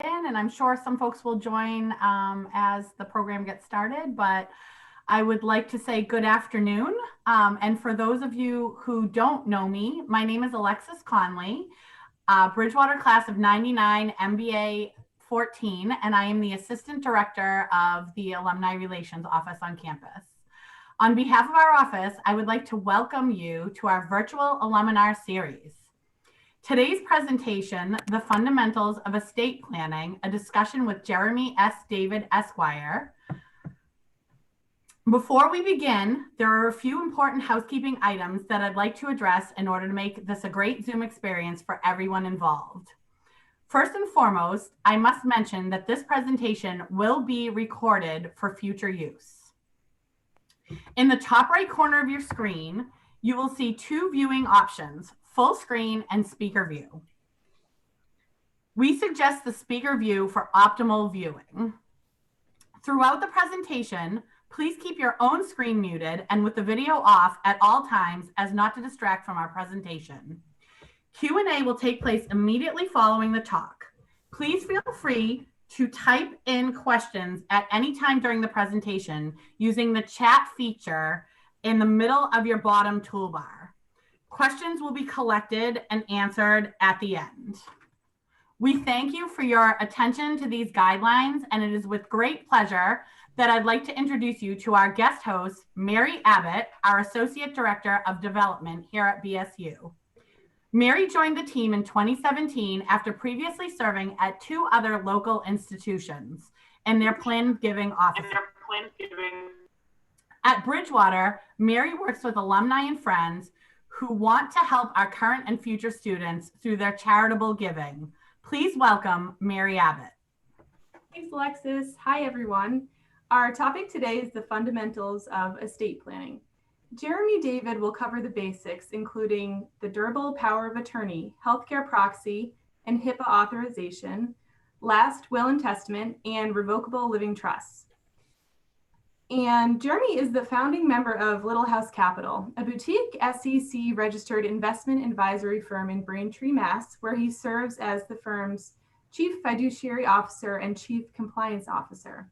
And I'm sure some folks will join as the program gets started, but I would like to say good afternoon. And for those of you who don't know me, my name is Alexis Conley, Bridgewater class of 99, MBA 14, and I am the Assistant Director of the Alumni Relations Office on campus. On behalf of our office, I would like to welcome you to our virtual Aluminar series. Today's presentation, The Fundamentals of Estate Planning, a discussion with Jeremy S. David, Esquire. Before we begin, there are a few important housekeeping items that I'd like to address in order to make this a great Zoom experience for everyone involved. First and foremost, I must mention that this presentation will be recorded for future use. In the top right corner of your screen, you will see two viewing options, full screen and speaker view. We suggest the speaker view for optimal viewing. Throughout the presentation, please keep your own screen muted and with the video off at all times as not to distract from our presentation. Q&A will take place immediately following the talk. Please feel free to type in questions at any time during the presentation using the chat feature in the middle of your bottom toolbar. Questions will be collected and answered at the end. We thank you for your attention to these guidelines, and it is with great pleasure that I'd like to introduce you to our guest host, Mary Abbott, our Associate Director of Development here at BSU. Mary joined the team in 2017 after previously serving at two other local institutions in their plan giving offices. At Bridgewater, Mary works with alumni and friends who want to help our current and future students through their charitable giving. Please welcome Mary Abbott. Thanks, Alexis. Hi, everyone. Our topic today is the fundamentals of estate planning. Jeremy David will cover the basics, including the durable power of attorney, healthcare proxy, and HIPAA authorization, last will and testament, and revocable living trusts. And Jeremy is the founding member of Little House Capital, a boutique SEC registered investment advisory firm in Braintree, Mass, where he serves as the firm's chief fiduciary officer and chief compliance officer.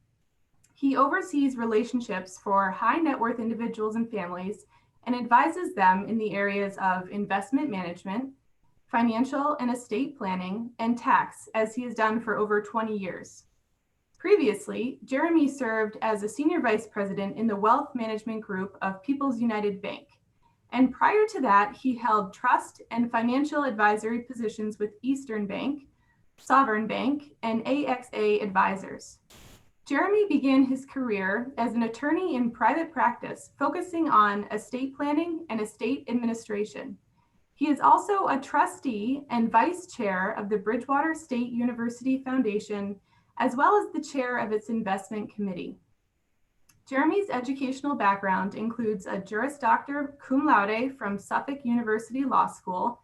He oversees relationships for high net worth individuals and families and advises them in the areas of investment management, financial and estate planning, and tax, as he has done for over 20 years. Previously, Jeremy served as a senior vice president in the wealth management group of People's United Bank. And prior to that, he held trust and financial advisory positions with Eastern Bank, Sovereign Bank, and AXA Advisors. Jeremy began his career as an attorney in private practice, focusing on estate planning and estate administration. He is also a trustee and vice chair of the Bridgewater State University Foundation, as well as the chair of its investment committee. Jeremy's educational background includes a Juris Doctor cum laude from Suffolk University Law School,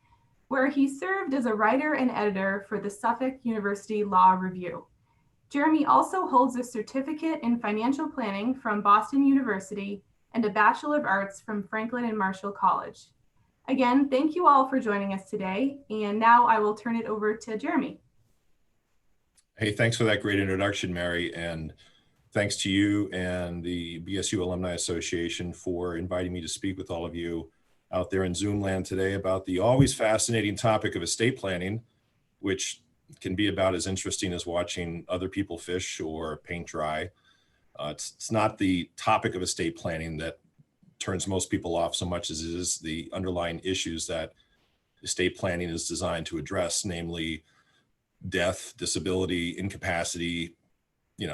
where he served as a writer and editor for the Suffolk University Law Review. Jeremy also holds a certificate in financial planning from Boston University and a Bachelor of Arts from Franklin and Marshall College. Again, thank you all for joining us today. And now I will turn it over to Jeremy. Hey, thanks for that great introduction, Mary. And thanks to you and the BSU Alumni Association for inviting me to speak with all of you out there in Zoom land today about the always fascinating topic of estate planning, which can be about as interesting as watching other people fish or paint dry. It's not the topic of estate planning that turns most people off so much as it is the underlying issues that estate planning is designed to address, namely death, disability, incapacity,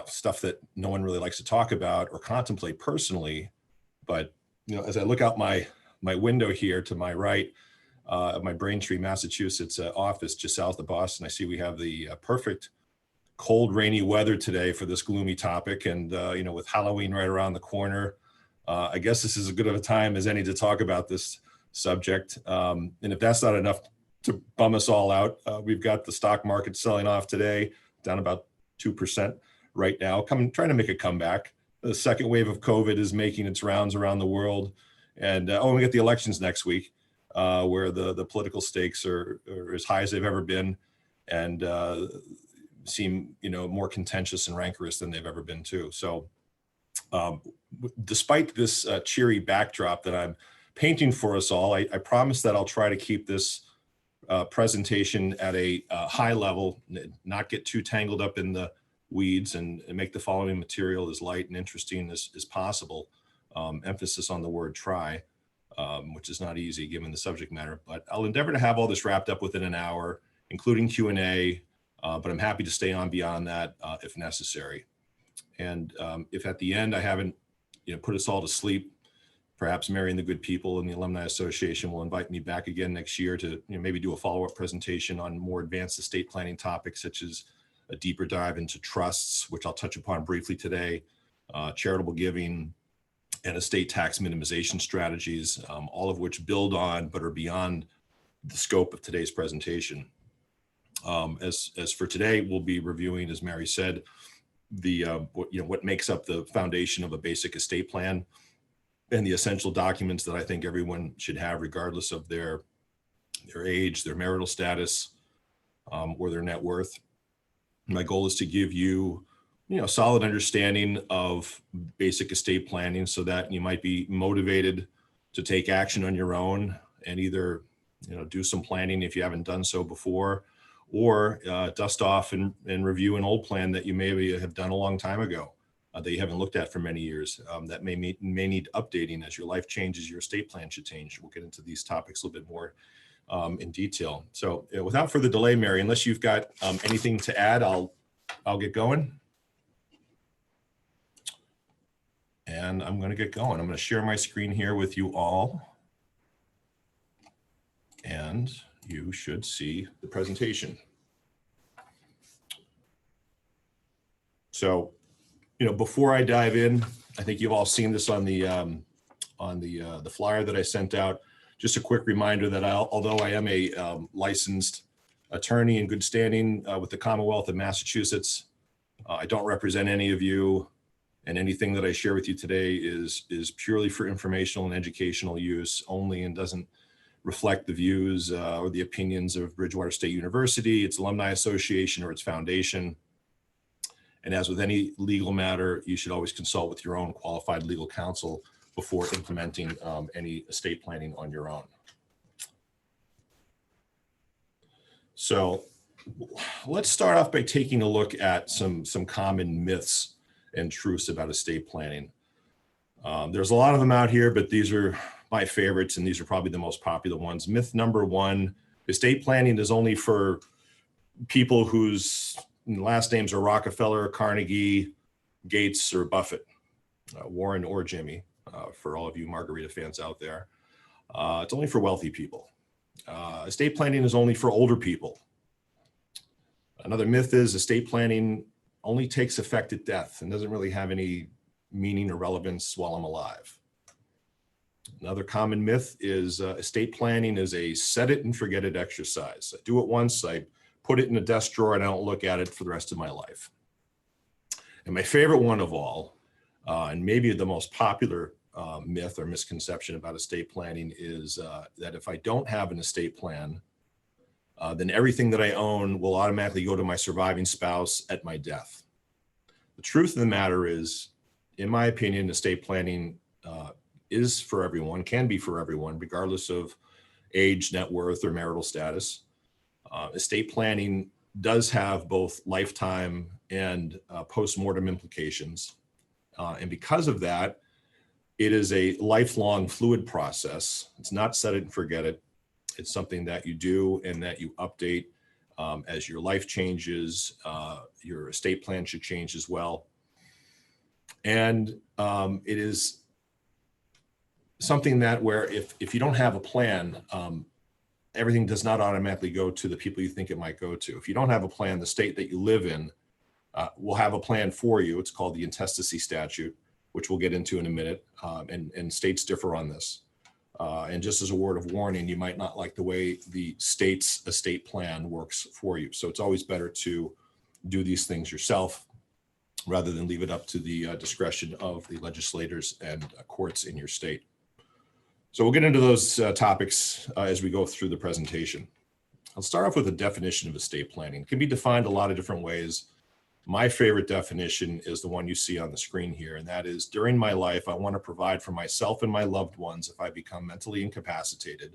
stuff that no one really likes to talk about or contemplate personally. But, as I look out my window here to my right, of my Braintree, Massachusetts office just south of Boston, I see we have the perfect cold, rainy weather today for this gloomy topic. And, with Halloween right around the corner, I guess this is as good of a time as any to talk about this subject. And if that's not enough to bum us all out, we've got the stock market selling off today, down about 2% right now, trying to make a comeback. The second wave of COVID is making its rounds around the world. And we get the elections next week. Where the political stakes are as high as they've ever been. And seem, more contentious and rancorous than they've ever been too. So despite this cheery backdrop that I'm painting for us all, I promise that I'll try to keep this presentation at a high level, not get too tangled up in the weeds, and make the following material as light and interesting as possible. Emphasis on the word try, which is not easy given the subject matter, but I'll endeavor to have all this wrapped up within an hour, including Q&A, but I'm happy to stay on beyond that if necessary. And if at the end I haven't put us all to sleep, perhaps Mary and the good people in the Alumni Association will invite me back again next year to maybe do a follow-up presentation on more advanced estate planning topics, such as a deeper dive into trusts, which I'll touch upon briefly today, charitable giving, and estate tax minimization strategies, all of which build on but are beyond the scope of today's presentation. As for today, we'll be reviewing, as Mary said, the what makes up the foundation of a basic estate plan, and the essential documents that I think everyone should have, regardless of their age, their marital status, or their net worth. My goal is to give you, a solid understanding of basic estate planning, so that you might be motivated to take action on your own and either, do some planning if you haven't done so before, or dust off and review an old plan that you maybe have done a long time ago, that you haven't looked at for many years, that may need updating as your life changes. Your estate plan should change. We'll get into these topics a little bit more in detail. So without further delay, Mary, unless you've got anything to add, I'll get going. And I'm going to get going. I'm going to share my screen here with you all, and you should see the presentation. So, before I dive in, I think you've all seen this on the flyer that I sent out. Just a quick reminder that although I am a licensed attorney in good standing with the Commonwealth of Massachusetts, I don't represent any of you, and anything that I share with you today is purely for informational and educational use only, and doesn't reflect the views or the opinions of Bridgewater State University, its alumni association, or its foundation. And as with any legal matter, you should always consult with your own qualified legal counsel before implementing any estate planning on your own. So let's start off by taking a look at some common myths and truths about estate planning. There's a lot of them out here, but these are my favorites, and these are probably the most popular ones. Myth number one: estate planning is only for people whose last names are Rockefeller, Carnegie, Gates, or Buffett, Warren or Jimmy, for all of you Margarita fans out there. It's only for wealthy people. Estate planning is only for older people. Another myth is estate planning only takes effect at death and doesn't really have any meaning or relevance while I'm alive. Another common myth is estate planning is a set it and forget it exercise. I do it once, I put it in a desk drawer, and I don't look at it for the rest of my life. And my favorite one of all, and maybe the most popular myth or misconception about estate planning, is that if I don't have an estate plan, then everything that I own will automatically go to my surviving spouse at my death. The truth of the matter is, in my opinion, estate planning is for everyone, can be for everyone, regardless of age, net worth, or marital status. Estate planning does have both lifetime and post-mortem implications. And because of that, it is a lifelong fluid process. It's not set it and forget it. It's something that you do and that you update as your life changes. Your estate plan should change as well. And it is something that where if you don't have a plan, everything does not automatically go to the people you think it might go to. If you don't have a plan, the state that you live in will have a plan for you. It's called the intestacy statute, which we'll get into in a minute, and states differ on this. And just as a word of warning, you might not like the way the state's estate plan works for you. So it's always better to do these things yourself rather than leave it up to the discretion of the legislators and courts in your state. So we'll get into those topics as we go through the presentation. I'll start off with a definition of estate planning. It can be defined a lot of different ways. My favorite definition is the one you see on the screen here, and that is, during my life, I want to provide for myself and my loved ones if I become mentally incapacitated.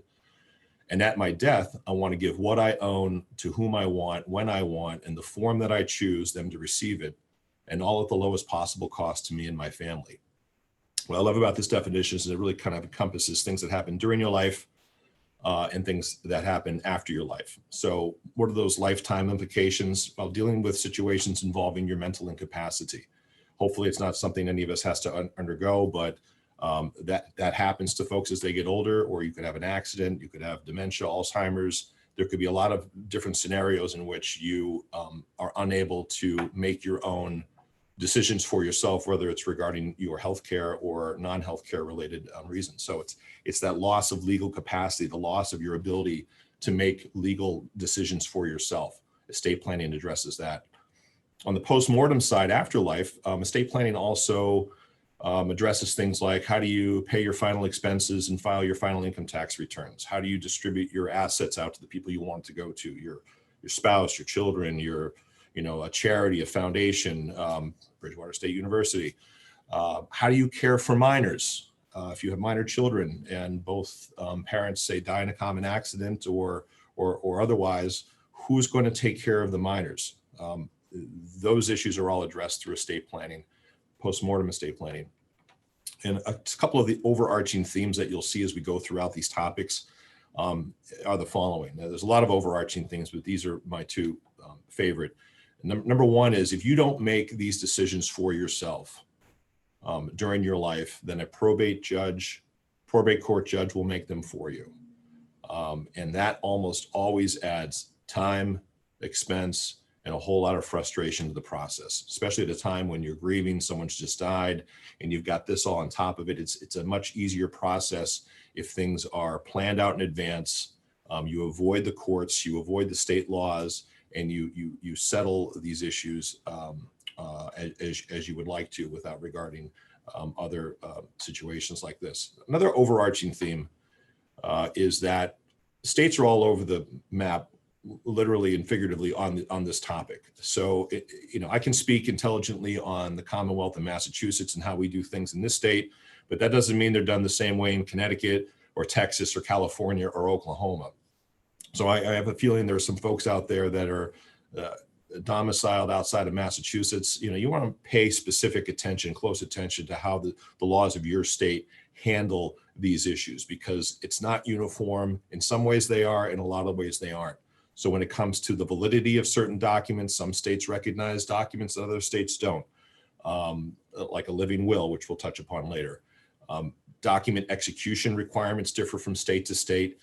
And at my death, I want to give what I own to whom I want, when I want, in the form that I choose them to receive it, and all at the lowest possible cost to me and my family. What I love about this definition is it really kind of encompasses things that happen during your life and things that happen after your life. So what are those lifetime implications? While dealing with situations involving your mental incapacity. Hopefully it's not something any of us has to undergo, but that happens to folks as they get older, or you could have an accident, you could have dementia, Alzheimer's. There could be a lot of different scenarios in which you are unable to make your own decisions for yourself, whether it's regarding your healthcare or non-healthcare related reasons. So it's that loss of legal capacity, the loss of your ability to make legal decisions for yourself. Estate planning addresses that. On the post-mortem side, afterlife, estate planning also addresses things like, how do you pay your final expenses and file your final income tax returns? How do you distribute your assets out to the people you want to go to, your spouse, your children, a charity, a foundation, Bridgewater State University. How do you care for minors? If you have minor children and both parents, say, die in a common accident or otherwise, who's going to take care of the minors? Those issues are all addressed through estate planning, post-mortem estate planning. And a couple of the overarching themes that you'll see as we go throughout these topics are the following. Now, there's a lot of overarching things, but these are my two favorite. Number one is, if you don't make these decisions for yourself during your life, then a probate court judge will make them for you. And that almost always adds time, expense, and a whole lot of frustration to the process, especially at a time when you're grieving, someone's just died, and you've got this all on top of it. It's a much easier process if things are planned out in advance. You avoid the courts, you avoid the state laws, and you settle these issues as you would like to, without regarding other situations like this. Another overarching theme is that states are all over the map, literally and figuratively, on this topic. So I can speak intelligently on the Commonwealth of Massachusetts and how we do things in this state, but that doesn't mean they're done the same way in Connecticut or Texas or California or Oklahoma. So I have a feeling there are some folks out there that are domiciled outside of Massachusetts. You want to pay specific attention, close attention to how the laws of your state handle these issues, because it's not uniform. In some ways they are, in a lot of ways they aren't. So when it comes to the validity of certain documents, some states recognize documents that other states don't, like a living will, which we'll touch upon later. Document execution requirements differ from state to state.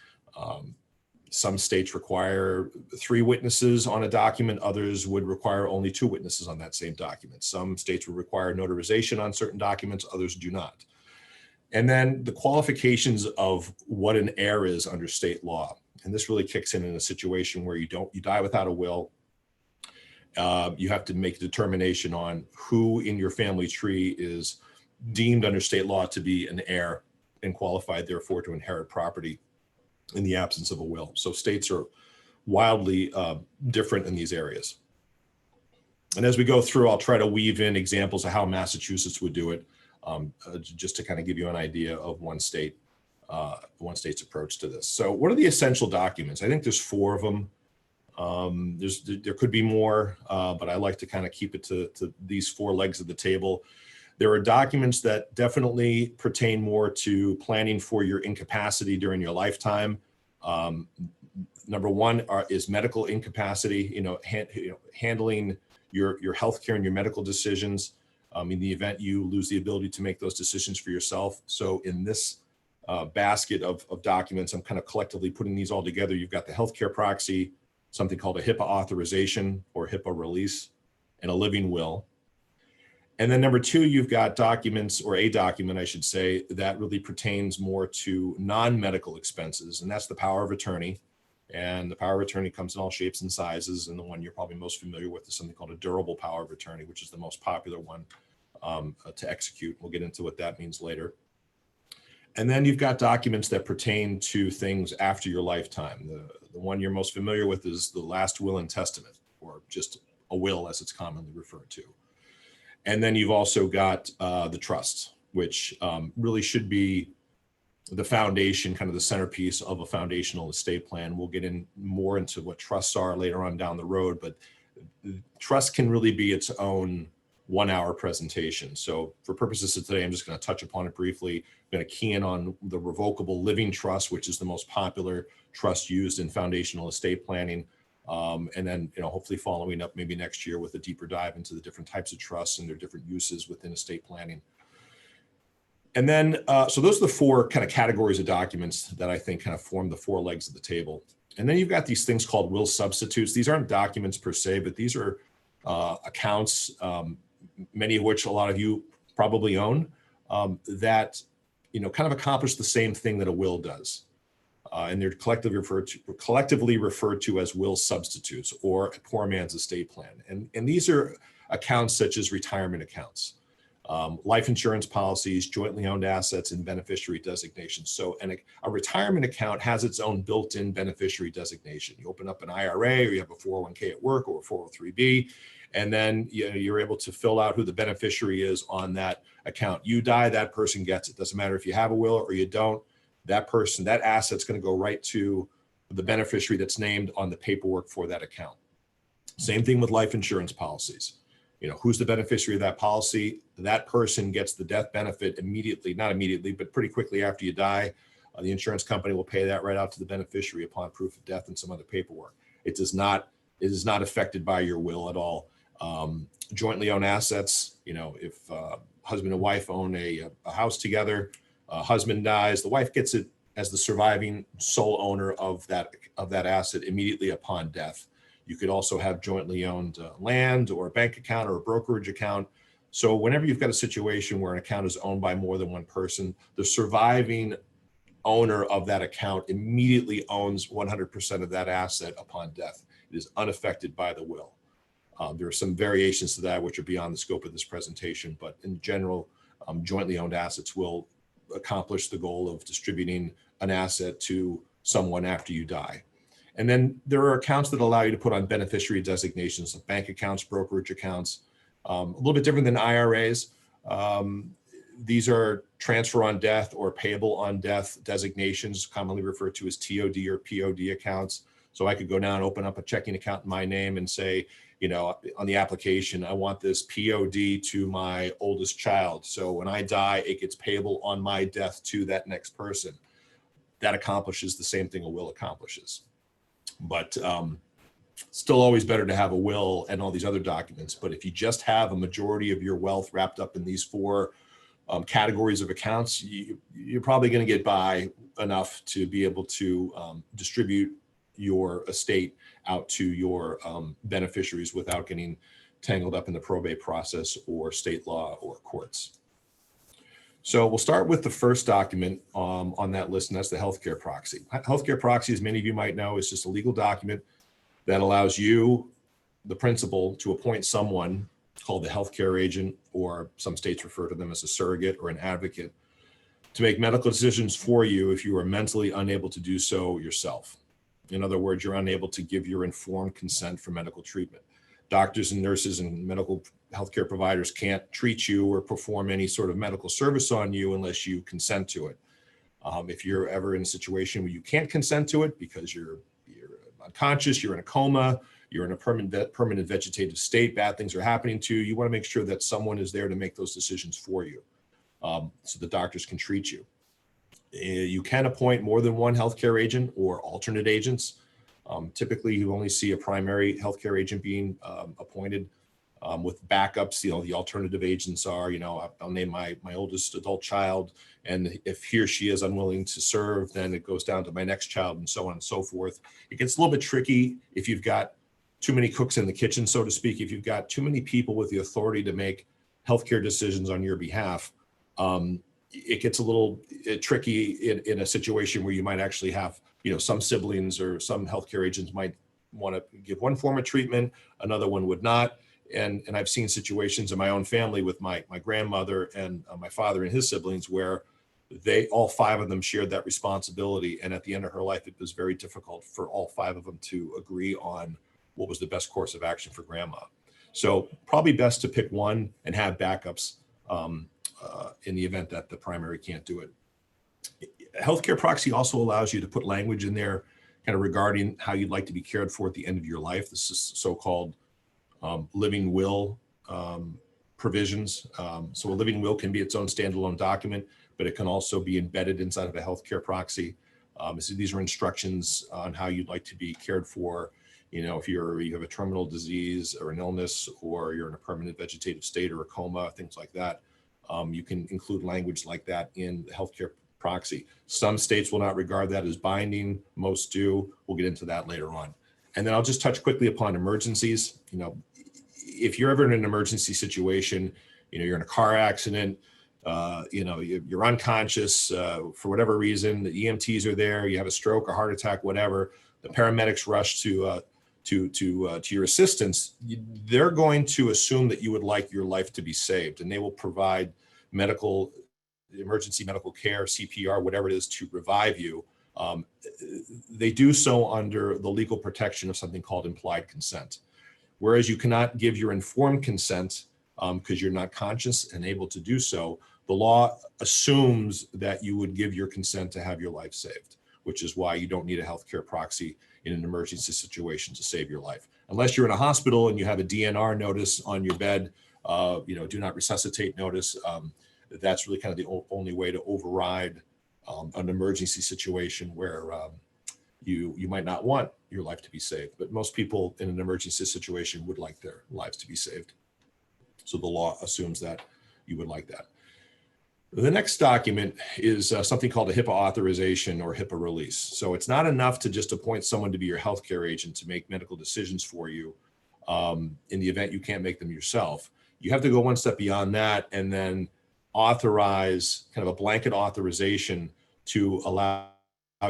Some states require 3 witnesses on a document. Others would require only 2 witnesses on that same document. Some states would require notarization on certain documents, others do not. And then the qualifications of what an heir is under state law. And this really kicks in a situation where you die without a will. You have to make a determination on who in your family tree is deemed under state law to be an heir and qualified, therefore, to inherit property in the absence of a will. So states are wildly different in these areas. And as we go through, I'll try to weave in examples of how Massachusetts would do it, just to kind of give you an idea of one state's approach to this. So what are the essential documents? I think there's 4 of them. There could be more, but I like to kind of keep it to these 4 legs of the table. There are documents that definitely pertain more to planning for your incapacity during your lifetime. Number 1 is medical incapacity, handling your healthcare and your medical decisions in the event you lose the ability to make those decisions for yourself. So in this basket of documents, I'm kind of collectively putting these all together. You've got the healthcare proxy, something called a HIPAA authorization or HIPAA release, and a living will. And then number 2, you've got documents, or a document, I should say, that really pertains more to non-medical expenses, and that's the power of attorney. And the power of attorney comes in all shapes and sizes, and the one you're probably most familiar with is something called a durable power of attorney, which is the most popular one to execute. We'll get into what that means later. And then you've got documents that pertain to things after your lifetime. The one you're most familiar with is the last will and testament, or just a will as it's commonly referred to. And then you've also got the trusts, which really should be the foundation, kind of the centerpiece of a foundational estate plan. We'll get in more into what trusts are later on down the road, but trust can really be its own 1-hour presentation. So for purposes of today, I'm just going to touch upon it briefly. I'm going to key in on the revocable living trust, which is the most popular trust used in foundational estate planning. And then, hopefully following up maybe next year with a deeper dive into the different types of trusts and their different uses within estate planning. And then, so those are the 4 kind of categories of documents that I think kind of form the 4 legs of the table. And then you've got these things called will substitutes. These aren't documents per se, but these are accounts, many of which a lot of you probably own, that, kind of accomplish the same thing that a will does. And they're collectively referred to as will substitutes, or a poor man's estate plan. And these are accounts such as retirement accounts, life insurance policies, jointly owned assets, and beneficiary designations. So a retirement account has its own built-in beneficiary designation. You open up an IRA, or you have a 401k at work, or a 403b, and then you're able to fill out who the beneficiary is on that account. You die, that person gets it. Doesn't matter if you have a will or you don't. That person, that asset's going to go right to the beneficiary that's named on the paperwork for that account. Same thing with life insurance policies. Who's the beneficiary of that policy? That person gets the death benefit immediately, not immediately, but pretty quickly after you die. The insurance company will pay that right out to the beneficiary upon proof of death and some other paperwork. It is not affected by your will at all. Jointly owned assets, if husband and wife own a house together, husband dies, the wife gets it as the surviving sole owner of that asset immediately upon death. You could also have jointly owned land, or a bank account, or a brokerage account. So whenever you've got a situation where an account is owned by more than one person, the surviving owner of that account immediately owns 100% of that asset upon death. It is unaffected by the will. There are some variations to that which are beyond the scope of this presentation, but in general, jointly owned assets will accomplish the goal of distributing an asset to someone after you die. And then there are accounts that allow you to put on beneficiary designations, like bank accounts, brokerage accounts, a little bit different than IRAs. These are transfer on death or payable on death designations, commonly referred to as TOD or POD accounts. So I could go down and open up a checking account in my name and say, on the application, I want this POD to my oldest child. So when I die, it gets payable on my death to that next person. That accomplishes the same thing a will accomplishes. But still always better to have a will and all these other documents. But if you just have a majority of your wealth wrapped up in these 4 categories of accounts, you're probably going to get by enough to be able to distribute your estate out to your beneficiaries without getting tangled up in the probate process or state law or courts. So we'll start with the first document on that list, and that's the healthcare proxy. Healthcare proxy, as many of you might know, is just a legal document that allows you, the principal, to appoint someone called the healthcare agent, or some states refer to them as a surrogate or an advocate, to make medical decisions for you if you are mentally unable to do so yourself. In other words, you're unable to give your informed consent for medical treatment. Doctors and nurses and medical healthcare providers can't treat you or perform any sort of medical service on you unless you consent to it. If you're ever in a situation where you can't consent to it because you're unconscious, you're in a coma, you're in a permanent vegetative state, bad things are happening to you, you want to make sure that someone is there to make those decisions for you, so the doctors can treat you. You can appoint more than one healthcare agent or alternate agents. Typically, you only see a primary healthcare agent being appointed, with backups. The alternative agents are, I'll name my oldest adult child, and if he or she is unwilling to serve, then it goes down to my next child, and so on and so forth. It gets a little bit tricky if you've got too many cooks in the kitchen, so to speak. If you've got too many people with the authority to make healthcare decisions on your behalf, it gets a little tricky in a situation where you might actually have, some siblings or some healthcare agents might want to give one form of treatment, another one would not. And I've seen situations in my own family with my grandmother and my father and his siblings where all 5 of them shared that responsibility. And at the end of her life, it was very difficult for all 5 of them to agree on what was the best course of action for grandma. So probably best to pick one and have backups in the event that the primary can't do it. Healthcare proxy also allows you to put language in there kind of regarding how you'd like to be cared for at the end of your life. This is so-called living will provisions. So a living will can be its own standalone document, but it can also be embedded inside of a healthcare proxy. So these are instructions on how you'd like to be cared for. You know, if you have a terminal disease or an illness, or you're in a permanent vegetative state or a coma, things like that, you can include language like that in the healthcare proxy. Some states will not regard that as binding. Most do. We'll get into that later on. And then I'll just touch quickly upon emergencies. You know, if you're ever in an emergency situation, you know, you're in a car accident, you know, you're unconscious for whatever reason, the EMTs are there, you have a stroke, a heart attack, whatever, the paramedics rush to your assistance, they're going to assume that you would like your life to be saved, and they will provide emergency medical care, CPR, whatever it is, to revive you. They do so under the legal protection of something called implied consent. Whereas you cannot give your informed consent because you're not conscious and able to do so, the law assumes that you would give your consent to have your life saved, which is why you don't need a healthcare proxy in an emergency situation to save your life. Unless you're in a hospital and you have a DNR notice on your bed, you know, do not resuscitate notice. That's really kind of the only way to override an emergency situation where you might not want your life to be saved. But most people in an emergency situation would like their lives to be saved. So the law assumes that you would like that. The next document is something called a HIPAA authorization or HIPAA release. So it's not enough to just appoint someone to be your healthcare agent to make medical decisions for you in the event you can't make them yourself. You have to go one step beyond that and then authorize kind of a blanket authorization to allow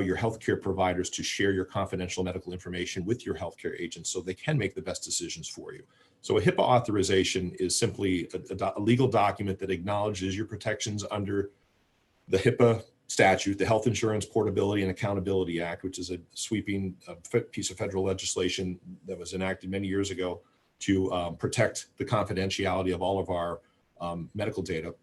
your healthcare providers to share your confidential medical information with your healthcare agents so they can make the best decisions for you. So a HIPAA authorization is simply a legal document that acknowledges your protections under the HIPAA statute, the Health Insurance Portability and Accountability Act, which is a sweeping piece of federal legislation that was enacted many years ago to protect the confidentiality of all of our medical data.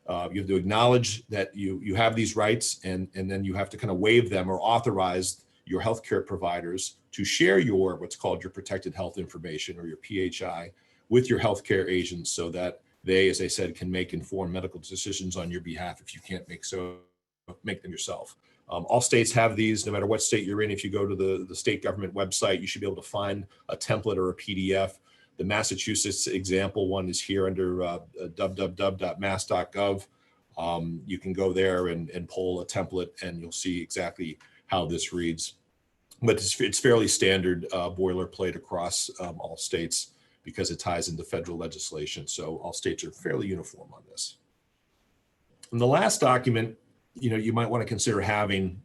You have to acknowledge that you have these rights, and then you have to kind of waive them or authorize your healthcare providers to share what's called your protected health information or your PHI with your healthcare agents so that they, as I said, can make informed medical decisions on your behalf if you can't make them yourself. All states have these, no matter what state you're in. If you go to the state government website, you should be able to find a template or a PDF. The Massachusetts example one is here under www.mass.gov. You can go there and pull a template and you'll see exactly how this reads. But it's fairly standard boilerplate across all states because it ties into federal legislation. So all states are fairly uniform on this. And the last document, you know, you might want to consider having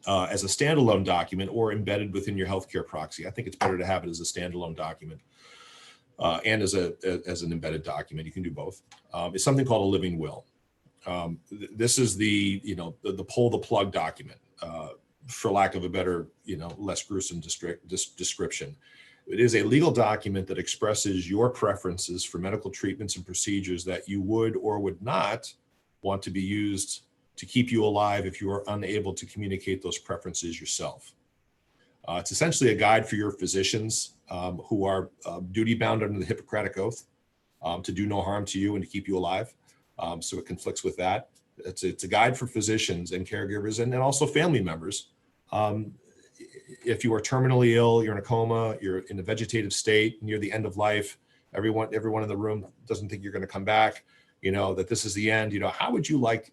as a standalone document or embedded within your healthcare proxy. I think it's better to have it as a standalone document and as an embedded document. You can do both. It's something called a living will. This is the pull the plug document, for lack of a better, less gruesome description. It is a legal document that expresses your preferences for medical treatments and procedures that you would or would not want to be used to keep you alive if you are unable to communicate those preferences yourself. It's essentially a guide for your physicians who are duty bound under the Hippocratic Oath to do no harm to you and to keep you alive. So it conflicts with that. It's a guide for physicians and caregivers and also family members. If you are terminally ill, you're in a coma, you're in a vegetative state, near the end of life, everyone in the room doesn't think you're going to come back, that this is the end, how would you like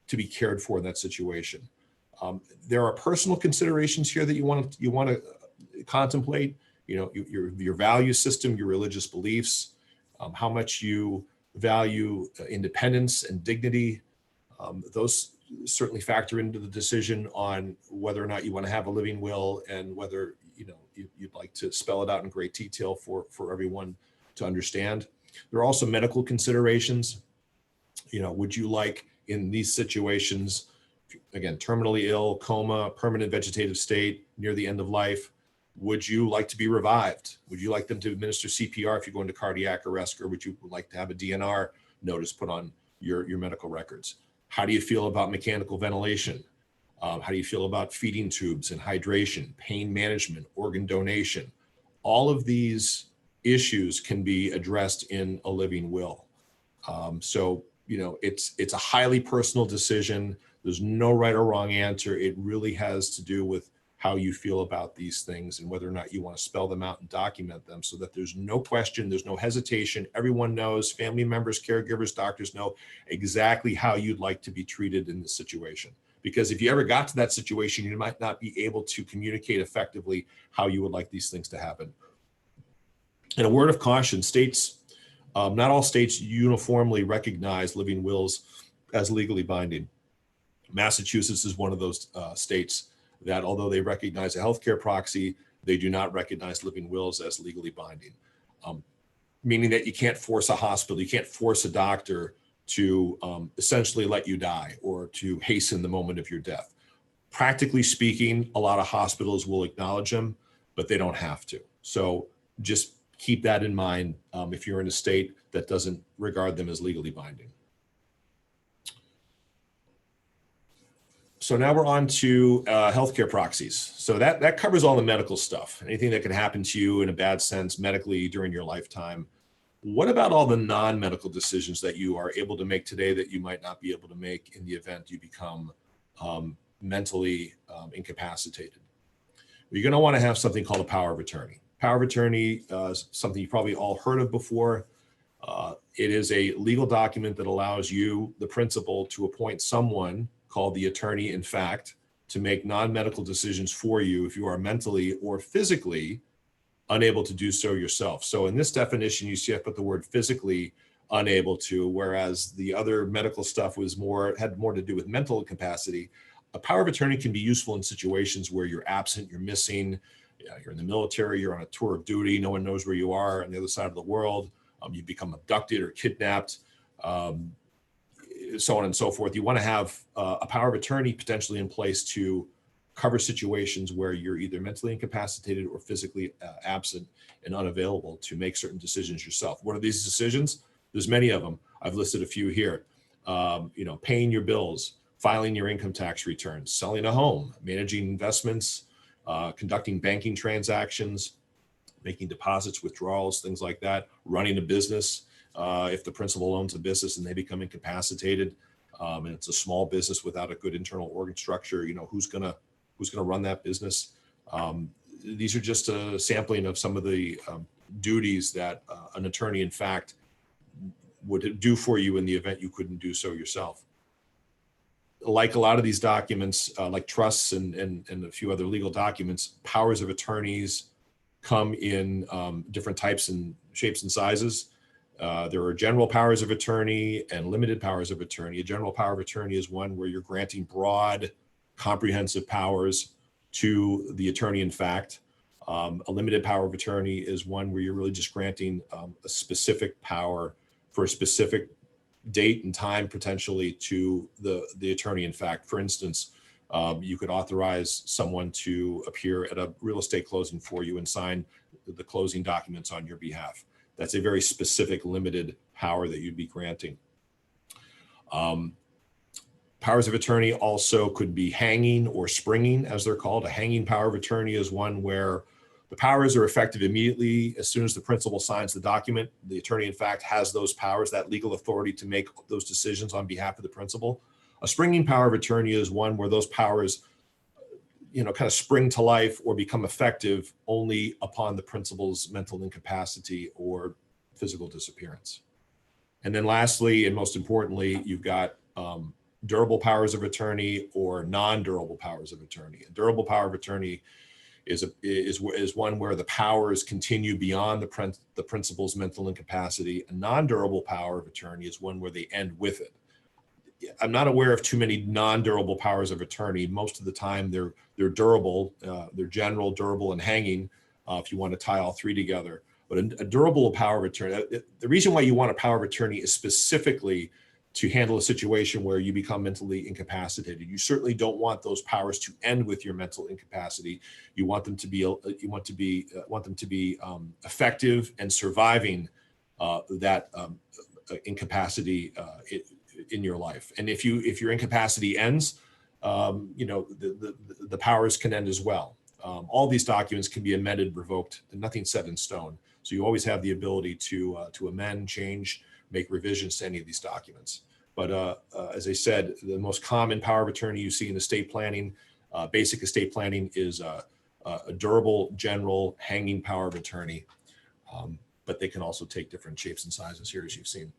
to be cared for in that situation? There are personal considerations here that you want to contemplate, your value system, your religious beliefs, how much you value independence and dignity. Those certainly factor into the decision on whether or not you want to have a living will and whether you'd like to spell it out in great detail for everyone to understand. There are also medical considerations. Would you like in these situations, again, terminally ill, coma, permanent vegetative state, near the end of life, would you like to be revived? Would you like them to administer CPR if you go into cardiac arrest, or would you like to have a DNR notice put on your medical records? How do you feel about mechanical ventilation? How do you feel about feeding tubes and hydration, pain management, organ donation? All of these issues can be addressed in a living will. So, it's a highly personal decision. There's no right or wrong answer. It really has to do with how you feel about these things and whether or not you want to spell them out and document them so that there's no question, there's no hesitation. Everyone knows, family members, caregivers, doctors know exactly how you'd like to be treated in this situation. Because if you ever got to that situation, you might not be able to communicate effectively how you would like these things to happen. And a word of caution, states, not all states uniformly recognize living wills as legally binding. Massachusetts is one of those states that, although they recognize a healthcare proxy, they do not recognize living wills as legally binding, meaning that you can't force a hospital, you can't force a doctor to essentially let you die or to hasten the moment of your death. Practically speaking, a lot of hospitals will acknowledge them, but they don't have to. So just keep that in mind if you're in a state that doesn't regard them as legally binding. So now we're on to healthcare proxies. So that covers all the medical stuff, anything that can happen to you in a bad sense medically during your lifetime. What about all the non-medical decisions that you are able to make today that you might not be able to make in the event you become mentally incapacitated? You're going to want to have something called a power of attorney. Power of attorney is something you probably all heard of before. It is a legal document that allows you, the principal, to appoint someone called the attorney in fact to make non-medical decisions for you if you are mentally or physically unable to do so yourself. So in this definition, you see I put the word physically unable to, whereas the other medical stuff had more to do with mental incapacity. A power of attorney can be useful in situations where you're absent, you're missing, you're in the military, you're on a tour of duty, no one knows where you are on the other side of the world, you become abducted or kidnapped, so on and so forth. You want to have a power of attorney potentially in place to cover situations where you're either mentally incapacitated or physically absent and unavailable to make certain decisions yourself. What are these decisions? There's many of them. I've listed a few here. Paying your bills, filing your income tax returns, selling a home, managing investments, conducting banking transactions, making deposits, withdrawals, things like that, running a business. If the principal owns a business and they become incapacitated, and it's a small business without a good internal organ structure, who's gonna run that business? These are just a sampling of some of the duties that an attorney, in fact, would do for you in the event you couldn't do so yourself. Like a lot of these documents, like trusts and a few other legal documents, powers of attorneys come in different types and shapes and sizes. There are general powers of attorney and limited powers of attorney. A general power of attorney is one where you're granting broad, comprehensive powers to the attorney in fact. A limited power of attorney is one where you're really just granting a specific power for a specific date and time potentially to the attorney in fact. For instance, you could authorize someone to appear at a real estate closing for you and sign the closing documents on your behalf. That's a very specific limited power that you'd be granting. Powers of attorney also could be hanging or springing, as they're called. A hanging power of attorney is one where the powers are effective immediately. As soon as the principal signs the document, the attorney, in fact, has those powers, that legal authority to make those decisions on behalf of the principal. A springing power of attorney is one where those powers, kind of spring to life or become effective only upon the principal's mental incapacity or physical disappearance. And then lastly, and most importantly, you've got durable powers of attorney or non-durable powers of attorney. A durable power of attorney is one where the powers continue beyond the principal's mental incapacity. A non-durable power of attorney is one where they end with it. I'm not aware of too many non-durable powers of attorney. Most of the time they're durable, they're general, durable, and hanging, if you want to tie all three together. But a durable power of attorney, the reason why you want a power of attorney is specifically to handle a situation where you become mentally incapacitated. You certainly don't want those powers to end with your mental incapacity. You want them to be effective and surviving that incapacity in your life. And if your incapacity ends, the powers can end as well. All these documents can be amended, revoked, and nothing's set in stone. So you always have the ability to amend, change, make revisions to any of these documents. But as I said, the most common power of attorney you see in estate planning, basic estate planning, is a durable general hanging power of attorney. But they can also take different shapes and sizes here, as you've seen.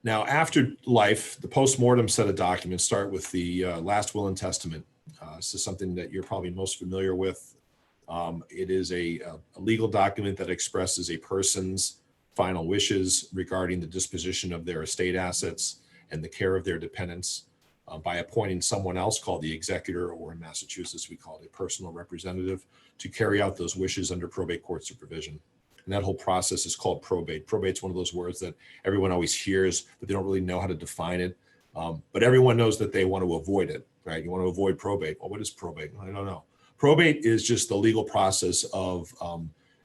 Now, after life, the post-mortem set of documents start with the last will and testament. This is something that you're probably most familiar with. It is a legal document that expresses a person's final wishes regarding the disposition of their estate assets and the care of their dependents by appointing someone else called the executor, or in Massachusetts, we call it a personal representative, to carry out those wishes under probate court supervision. And that whole process is called probate. Probate's one of those words that everyone always hears, but they don't really know how to define it. But everyone knows that they want to avoid it, right? You want to avoid probate. Well, what is probate? I don't know. Probate is just the legal process of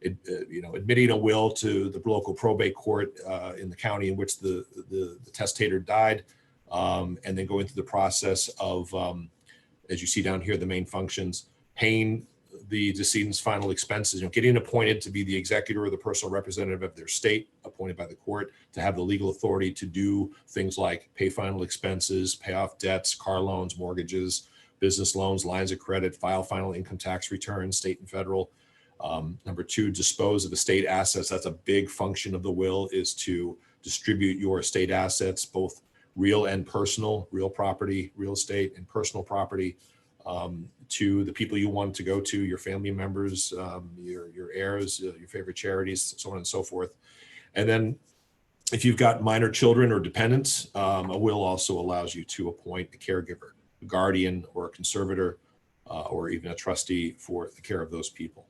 admitting a will to the local probate court in the county in which the testator died, and then going through the process of, as you see down here, the main functions, paying the decedent's final expenses, getting appointed to be the executor or the personal representative of their state, appointed by the court to have the legal authority to do things like pay final expenses, pay off debts, car loans, mortgages, business loans, lines of credit, file final income tax returns, state and federal. Number two, dispose of estate assets. That's a big function of the will, is to distribute your estate assets, both real and personal, real property, real estate, and personal property, to the people you want to go to, your family members, your heirs, your favorite charities, so on and so forth. And then if you've got minor children or dependents, a will also allows you to appoint a caregiver, a guardian, or a conservator, or even a trustee for the care of those people.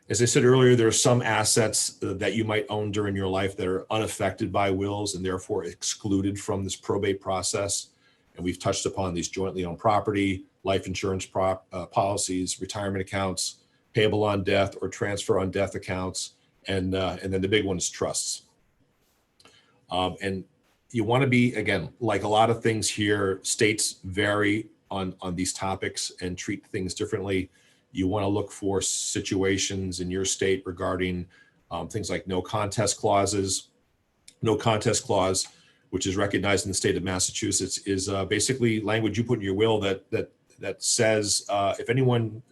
As I said earlier, there are some assets that you might own during your life that are unaffected by wills and therefore excluded from this probate process. And we've touched upon these: jointly owned property, life insurance policies, retirement accounts, payable on death or transfer on death accounts, and then the big one is trusts. And you want to be, again, like a lot of things here, states vary on these topics and treat things differently. You want to look for situations in your state regarding things like no contest clauses. No contest clause, which is recognized in the state of Massachusetts, is basically language you put in your will that says if anyone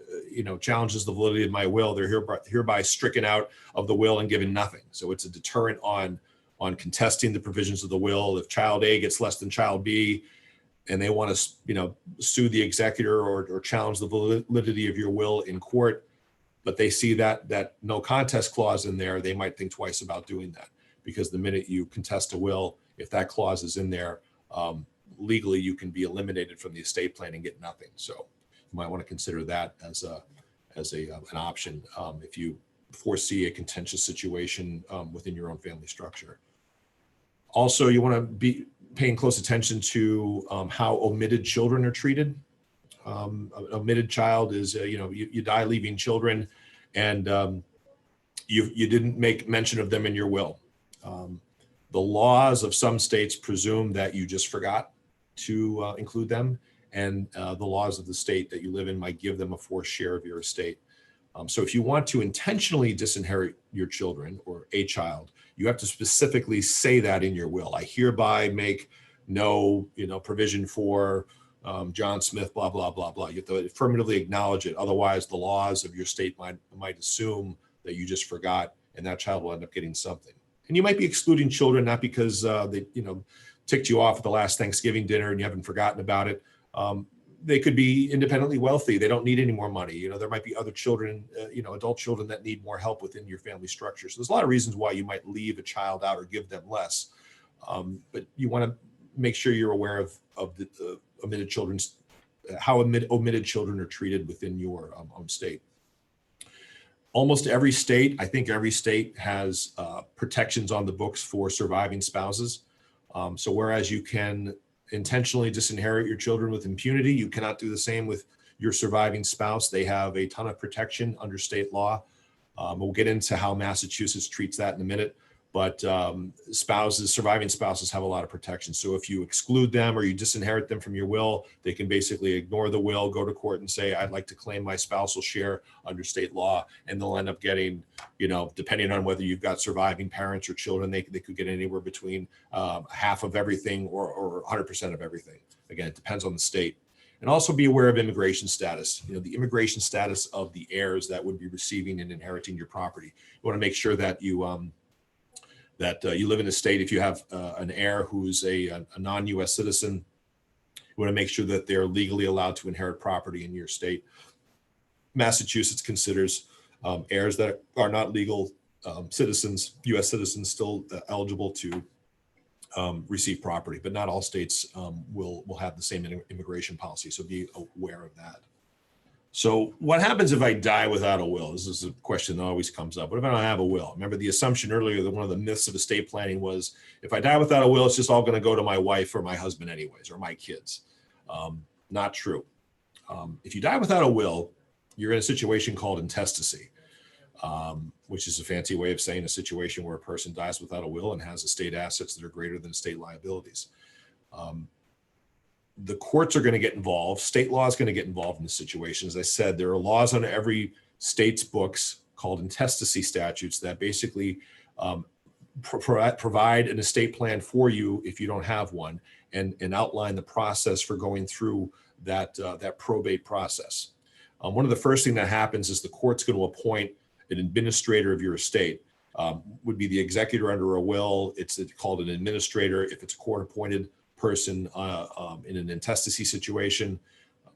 challenges the validity of my will, they're hereby stricken out of the will and given nothing. So it's a deterrent on contesting the provisions of the will. If child A gets less than child B, and they want to sue the executor or challenge the validity of your will in court, but they see that no contest clause in there, they might think twice about doing that, because the minute you contest a will, if that clause is in there, legally you can be eliminated from the estate plan and get nothing. So you might want to consider that as an option if you foresee a contentious situation within your own family structure. Also, you want to be paying close attention to how omitted children are treated. An omitted child is, you die leaving children, and you didn't make mention of them in your will. The laws of some states presume that you just forgot to include them, and the laws of the state that you live in might give them a forced share of your estate. So if you want to intentionally disinherit your children or a child, you have to specifically say that in your will. I hereby make no, provision for John Smith, blah, blah, blah, blah. You have to affirmatively acknowledge it. Otherwise, the laws of your state might assume that you just forgot, and that child will end up getting something. And you might be excluding children, not because they, ticked you off at the last Thanksgiving dinner and you haven't forgotten about it. They could be independently wealthy. They don't need any more money. There might be other children, adult children that need more help within your family structure. So there's a lot of reasons why you might leave a child out or give them less. But you want to make sure you're aware of the omitted children's, how omitted children are treated within your own state. Almost every state, I think every state has protections on the books for surviving spouses. So whereas you can intentionally disinherit your children with impunity, you cannot do the same with your surviving spouse. They have a ton of protection under state law. We'll get into how Massachusetts treats that in a minute, but surviving spouses have a lot of protection. So if you exclude them or you disinherit them from your will, they can basically ignore the will, go to court and say, I'd like to claim my spousal share under state law. And they'll end up getting, depending on whether you've got surviving parents or children, they could get anywhere between half of everything or 100% of everything. Again, it depends on the state. And also be aware of immigration status, the immigration status of the heirs that would be receiving and inheriting your property. You want to make sure that you live in a state. If you have an heir who's a non-US citizen, you want to make sure that they're legally allowed to inherit property in your state. Massachusetts considers heirs that are not legal citizens, US citizens, still eligible to receive property, but not all states will have the same immigration policy. So be aware of that. So what happens if I die without a will? This is a question that always comes up. What if I don't have a will? Remember the assumption earlier that one of the myths of estate planning was if I die without a will, it's just all going to go to my wife or my husband anyways, or my kids. Not true. If you die without a will, you're in a situation called intestacy, which is a fancy way of saying a situation where a person dies without a will and has estate assets that are greater than estate liabilities. The courts are going to get involved. State law is going to get involved in this situation. As I said, there are laws on every state's books called intestacy statutes that basically provide an estate plan for you if you don't have one, and outline the process for going through that probate process. One of the first things that happens is the court's going to appoint an administrator of your estate. Would be the executor under a will. It's called an administrator if it's a court-appointed person in an intestacy situation.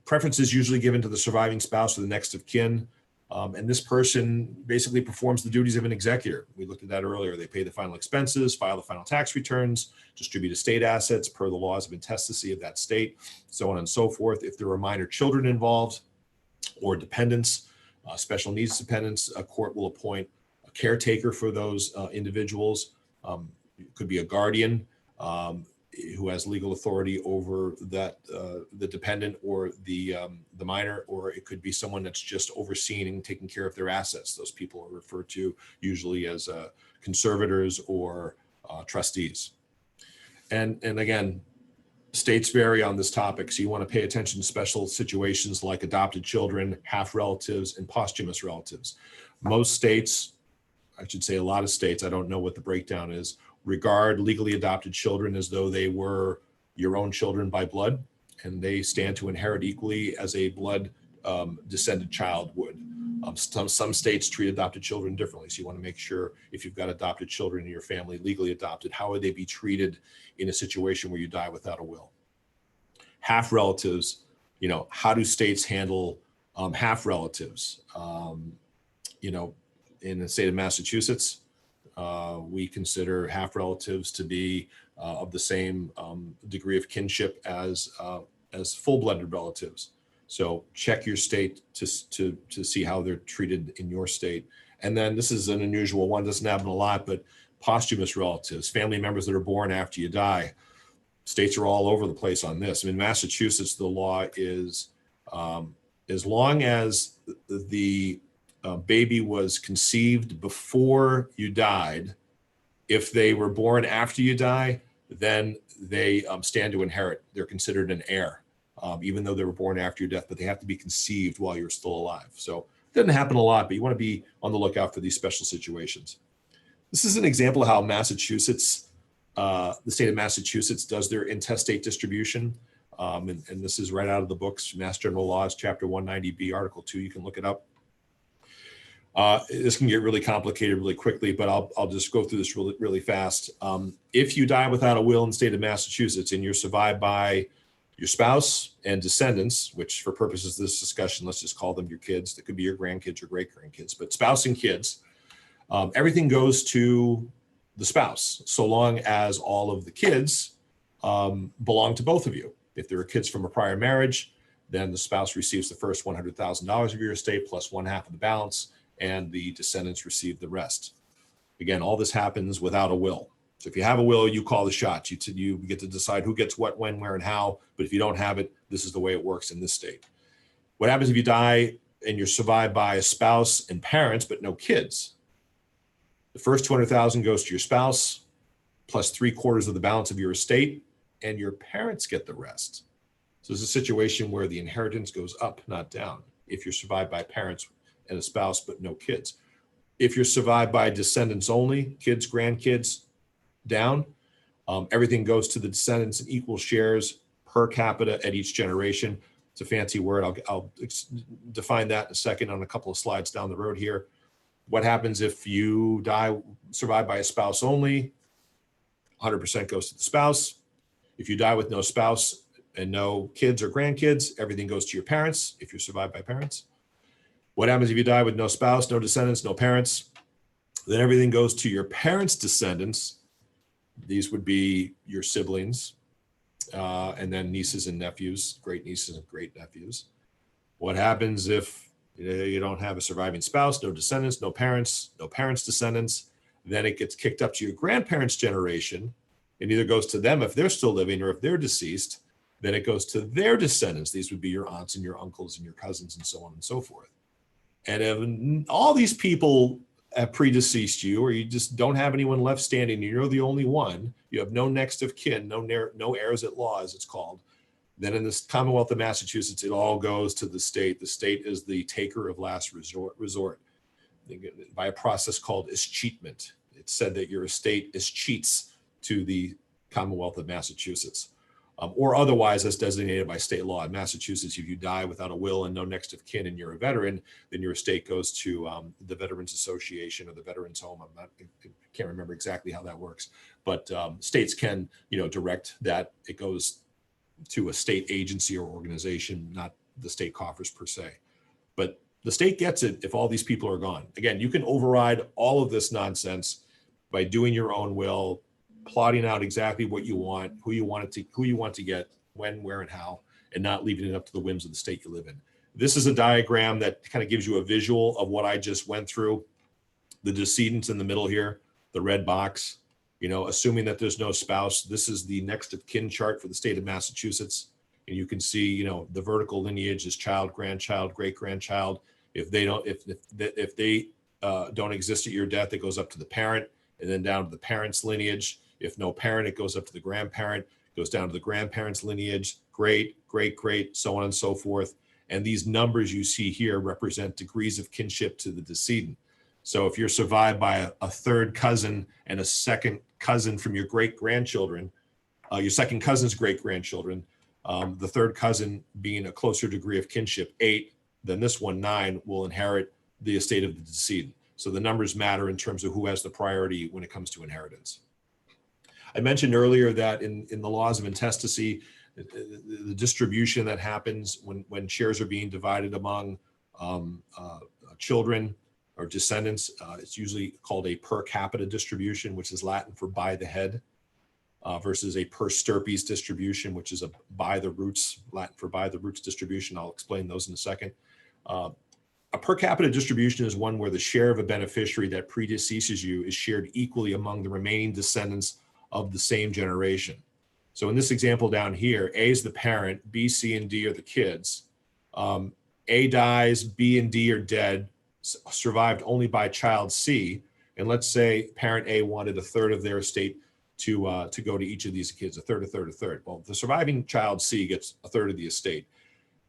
Preference is usually given to the surviving spouse or the next of kin. And this person basically performs the duties of an executor. We looked at that earlier. They pay the final expenses, file the final tax returns, distribute estate assets per the laws of intestacy of that state, so on and so forth. If there are minor children involved or dependents, special needs dependents, a court will appoint a caretaker for those individuals. It could be a guardian who has legal authority over that the dependent or the minor, or it could be someone that's just overseeing and taking care of their assets. Those people are referred to usually as conservators or trustees. And again, states vary on this topic, so you want to pay attention to special situations like adopted children, half relatives, and posthumous relatives. Most states, I should say a lot of states, I don't know what the breakdown is, regard legally adopted children as though they were your own children by blood, and they stand to inherit equally as a blood descended child would. Some states treat adopted children differently, so you want to make sure if you've got adopted children in your family, legally adopted, how would they be treated in a situation where you die without a will? Half relatives, how do states handle half relatives? In the state of Massachusetts, we consider half relatives to be of the same degree of kinship as full-blooded relatives. So check your state to see how they're treated in your state. And then this is an unusual one, doesn't happen a lot, but posthumous relatives, family members that are born after you die. States are all over the place on this. In Massachusetts, the law is as long as the baby was conceived before you died, if they were born after you die, then they stand to inherit. They're considered an heir, even though they were born after your death, but they have to be conceived while you're still alive. So it doesn't happen a lot, but you want to be on the lookout for these special situations. This is an example of how Massachusetts, the state of Massachusetts, does their intestate distribution. And this is right out of the books, Mass General Laws, Chapter 190B, Article 2. You can look it up. This can get really complicated really quickly, but I'll just go through this really fast. If you die without a will in the state of Massachusetts and you're survived by your spouse and descendants, which for purposes of this discussion, let's just call them your kids. That could be your grandkids or great-grandkids, but spouse and kids, everything goes to the spouse, so long as all of the kids belong to both of you. If there are kids from a prior marriage, then the spouse receives the first $100,000 of your estate plus one half of the balance. and the descendants receive the rest. Again, all this happens without a will. So if you have a will, you call the shots. You get to decide who gets what, when, where, and how. But if you don't have it, this is the way it works in this state. What happens if you die and you're survived by a spouse and parents, but no kids? The first $200,000 goes to your spouse, plus 3/4 of the balance of your estate, and your parents get the rest. So it's a situation where the inheritance goes up, not down, if you're survived by parents and a spouse, but no kids. If you're survived by descendants only, kids, grandkids, down, everything goes to the descendants in equal shares per capita at each generation. It's a fancy word. I'll define that in a second on a couple of slides down the road here. What happens if you die survived by a spouse only? 100% goes to the spouse. If you die with no spouse and no kids or grandkids, everything goes to your parents if you're survived by parents. What happens if you die with no spouse, no descendants, no parents? Then everything goes to your parents' descendants. These would be your siblings, and then nieces and nephews, great nieces and great nephews. What happens if you don't have a surviving spouse, no descendants, no parents descendants? Then it gets kicked up to your grandparents' generation. It either goes to them if they're still living, or if they're deceased, then it goes to their descendants. These would be your aunts and your uncles and your cousins and so on and so forth. And if all these people have predeceased you, or you just don't have anyone left standing, you're the only one, you have no next of kin, no heirs at law, as it's called, then in this Commonwealth of Massachusetts, it all goes to the state. The state is the taker of last resort by a process called escheatment. It's said that your estate escheats to the Commonwealth of Massachusetts, or otherwise as designated by state law. In Massachusetts, if you die without a will and no next of kin and you're a veteran, then your estate goes to the Veterans Association or the Veterans Home. I can't remember exactly how that works, but states can, direct that it goes to a state agency or organization, not the state coffers per se. But the state gets it if all these people are gone. Again, you can override all of this nonsense by doing your own will, plotting out exactly what you want, who you want to get, when, where, and how, and not leaving it up to the whims of the state you live in. This is a diagram that kind of gives you a visual of what I just went through. The decedents in the middle here, the red box, assuming that there's no spouse, this is the next of kin chart for the state of Massachusetts. And you can see, the vertical lineage is child, grandchild, great grandchild. If they don't exist at your death, it goes up to the parent, and then down to the parent's lineage. If no parent, it goes up to the grandparent, goes down to the grandparent's lineage, great, great, great, so on and so forth. And these numbers you see here represent degrees of kinship to the decedent. So if you're survived by a third cousin and a second cousin from your great-grandchildren, your second cousin's great-grandchildren, the third cousin being a closer degree of kinship, 8, then this one, 9, will inherit the estate of the decedent. So the numbers matter in terms of who has the priority when it comes to inheritance. I mentioned earlier that in the laws of intestacy, the distribution that happens when shares are being divided among children or descendants, it's usually called a per capita distribution, which is Latin for by the head, versus a per stirpes distribution, which is a by the roots, Latin for by the roots distribution. I'll explain those in a second. A per capita distribution is one where the share of a beneficiary that predeceases you is shared equally among the remaining descendants of the same generation. So in this example down here, A is the parent, B, C, and D are the kids. A dies, B and D are dead, survived only by child C. And let's say parent A wanted a third of their estate to go to each of these kids, a third, a third, a third. Well, the surviving child C gets a third of the estate.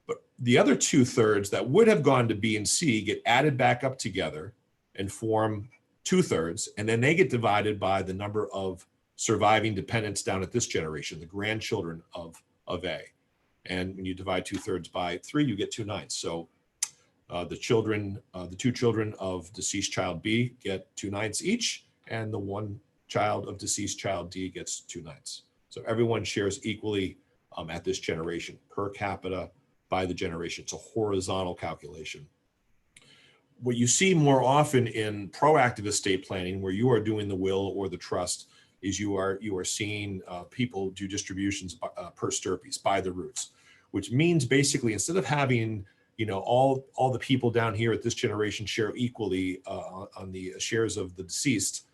But the other 2/3 that would have gone to B and C get added back up together and form 2/3, and then they get divided by the number of surviving dependents down at this generation, the grandchildren of A. And when you divide 2/3 by 3, you get 2/9. So the two children of deceased child B get 2/9 each, and the one child of deceased child D gets 2/9. So everyone shares equally at this generation, per capita, by the generation. It's a horizontal calculation. What you see more often in proactive estate planning, where you are doing the will or the trust, is you are seeing people do distributions per stirpes, by the roots, which means basically instead of having all the people down here at this generation share equally on the shares of the deceased.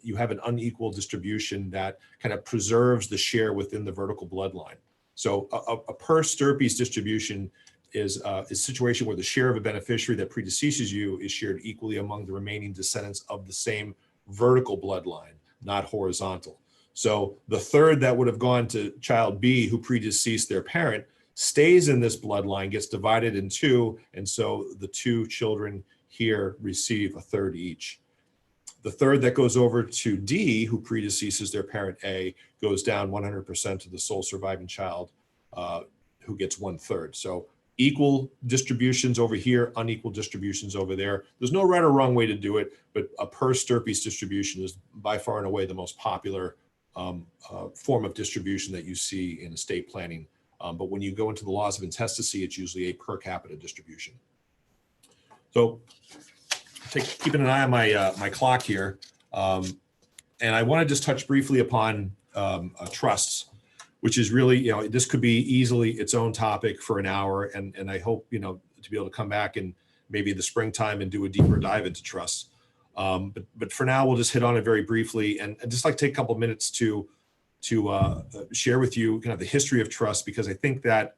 You have an unequal distribution that kind of preserves the share within the vertical bloodline. So a per stirpes distribution is a situation where the share of a beneficiary that predeceases you is shared equally among the remaining descendants of the same vertical bloodline, not horizontal. So the third that would have gone to child B who predeceased their parent stays in this bloodline, gets divided in two, and so the two children here receive a third each. The third that goes over to D, who predeceases their parent A, goes down 100% to the sole surviving child, who gets 1/3. So equal distributions over here, unequal distributions over there. There's no right or wrong way to do it, but a per stirpes distribution is by far and away the most popular form of distribution that you see in estate planning. But when you go into the laws of intestacy, it's usually a per capita distribution. So keeping an eye on my clock here, and I want to just touch briefly upon trusts, which is really, this could be easily its own topic for an hour, and I hope, to be able to come back and maybe in the springtime and do a deeper dive into trusts. But for now, we'll just hit on it very briefly, and I'd just like to take a couple of minutes to share with you kind of the history of trust, because I think that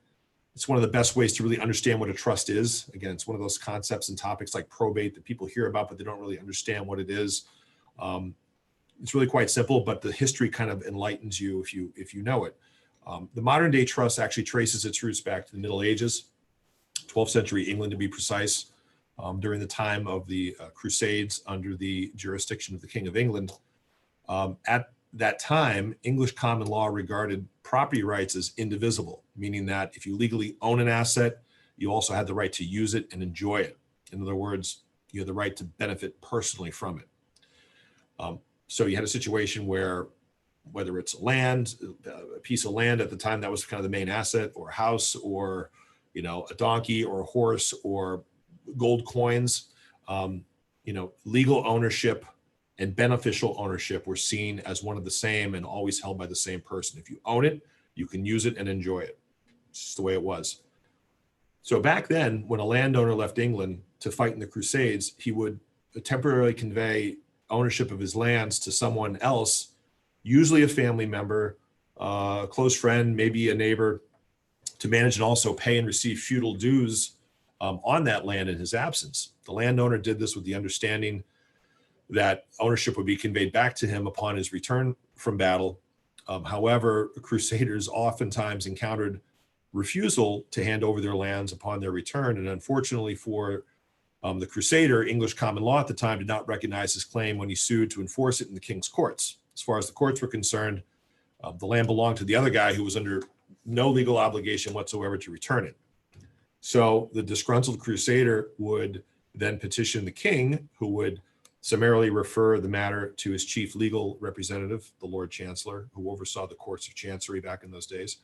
it's one of the best ways to really understand what a trust is. Again, it's one of those concepts and topics like probate that people hear about, but they don't really understand what it is. It's really quite simple, but the history kind of enlightens you if you know it. The modern day trust actually traces its roots back to the Middle Ages, 12th century England to be precise, during the time of the Crusades under the jurisdiction of the King of England. At that time, English common law regarded property rights as indivisible, meaning that if you legally own an asset, you also had the right to use it and enjoy it. In other words, you had the right to benefit personally from it. So you had a situation where, whether it's land, a piece of land at the time that was kind of the main asset, or a house, or a donkey or a horse, or gold coins, legal ownership and beneficial ownership were seen as one of the same and always held by the same person. If you own it, you can use it and enjoy it. It's just the way it was. So back then, when a landowner left England to fight in the Crusades, he would temporarily convey ownership of his lands to someone else, usually a family member, a close friend, maybe a neighbor, to manage and also pay and receive feudal dues on that land in his absence. The landowner did this with the understanding that ownership would be conveyed back to him upon his return from battle. However, crusaders oftentimes encountered refusal to hand over their lands upon their return. And unfortunately for the crusader, English common law at the time did not recognize his claim when he sued to enforce it in the king's courts. As far as the courts were concerned, the land belonged to the other guy who was under no legal obligation whatsoever to return it. So the disgruntled crusader would then petition the king, who would summarily refer the matter to his chief legal representative, the Lord Chancellor, who oversaw the courts of chancery back in those days.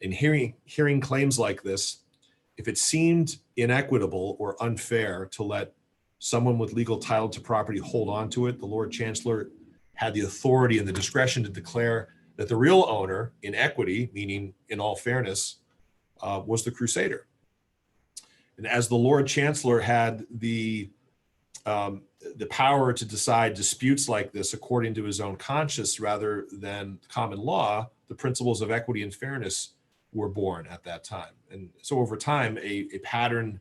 In hearing claims like this, if it seemed inequitable or unfair to let someone with legal title to property hold on to it, the Lord Chancellor had the authority and the discretion to declare that the real owner in equity, meaning in all fairness, was the crusader. And as the Lord Chancellor had the power to decide disputes like this according to his own conscience rather than common law, the principles of equity and fairness were born at that time. And so over time, a pattern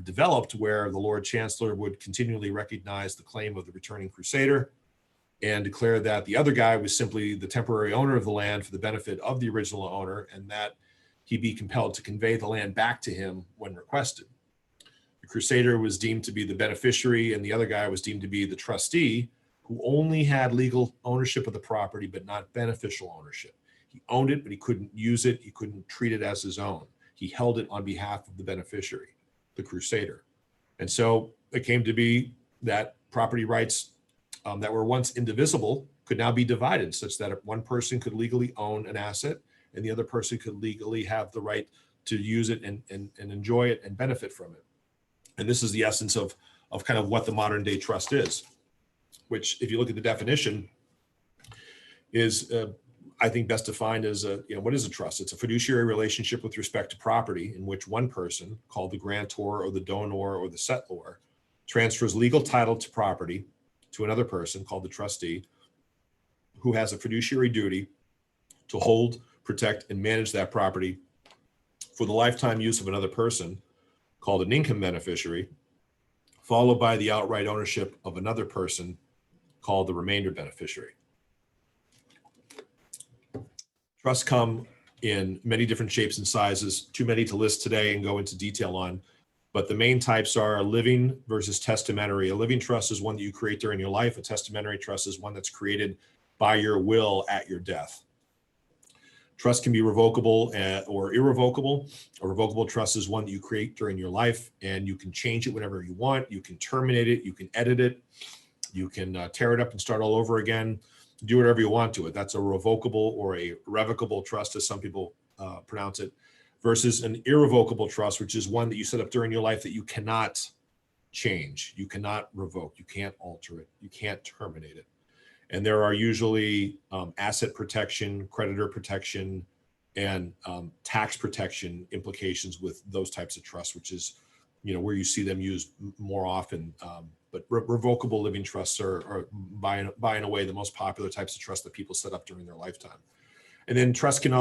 developed where the Lord Chancellor would continually recognize the claim of the returning crusader and declare that the other guy was simply the temporary owner of the land for the benefit of the original owner, and that he be compelled to convey the land back to him when requested. The crusader was deemed to be the beneficiary, and the other guy was deemed to be the trustee, who only had legal ownership of the property, but not beneficial ownership. He owned it, but he couldn't use it. He couldn't treat it as his own. He held it on behalf of the beneficiary, the crusader. And so it came to be that property rights that were once indivisible could now be divided, such that one person could legally own an asset and the other person could legally have the right to use it and enjoy it and benefit from it. And this is the essence of kind of what the modern day trust is, which, if you look at the definition, is I think best defined as what is a trust? It's a fiduciary relationship with respect to property in which one person, called the grantor or the donor or the settlor, transfers legal title to property to another person, called the trustee, who has a fiduciary duty to hold, protect, and manage that property for the lifetime use of another person, called an income beneficiary, followed by the outright ownership of another person, called the remainder beneficiary. Trusts come in many different shapes and sizes, too many to list today and go into detail on, but the main types are living versus testamentary. A living trust is one that you create during your life. A testamentary trust is one that's created by your will at your death. Trust can be revocable or irrevocable. A revocable trust is one that you create during your life, and you can change it whenever you want. You can terminate it, you can edit it, you can tear it up and start all over again. Do whatever you want to it. That's a revocable or a revocable trust, as some people pronounce it, versus an irrevocable trust, which is one that you set up during your life that you cannot change, you cannot revoke, you can't alter it, you can't terminate it. And there are usually asset protection, creditor protection, and tax protection implications with those types of trusts, which is, where you see them used more often. But revocable living trusts are by and away the most popular types of trusts that people set up during their lifetime. And then trust can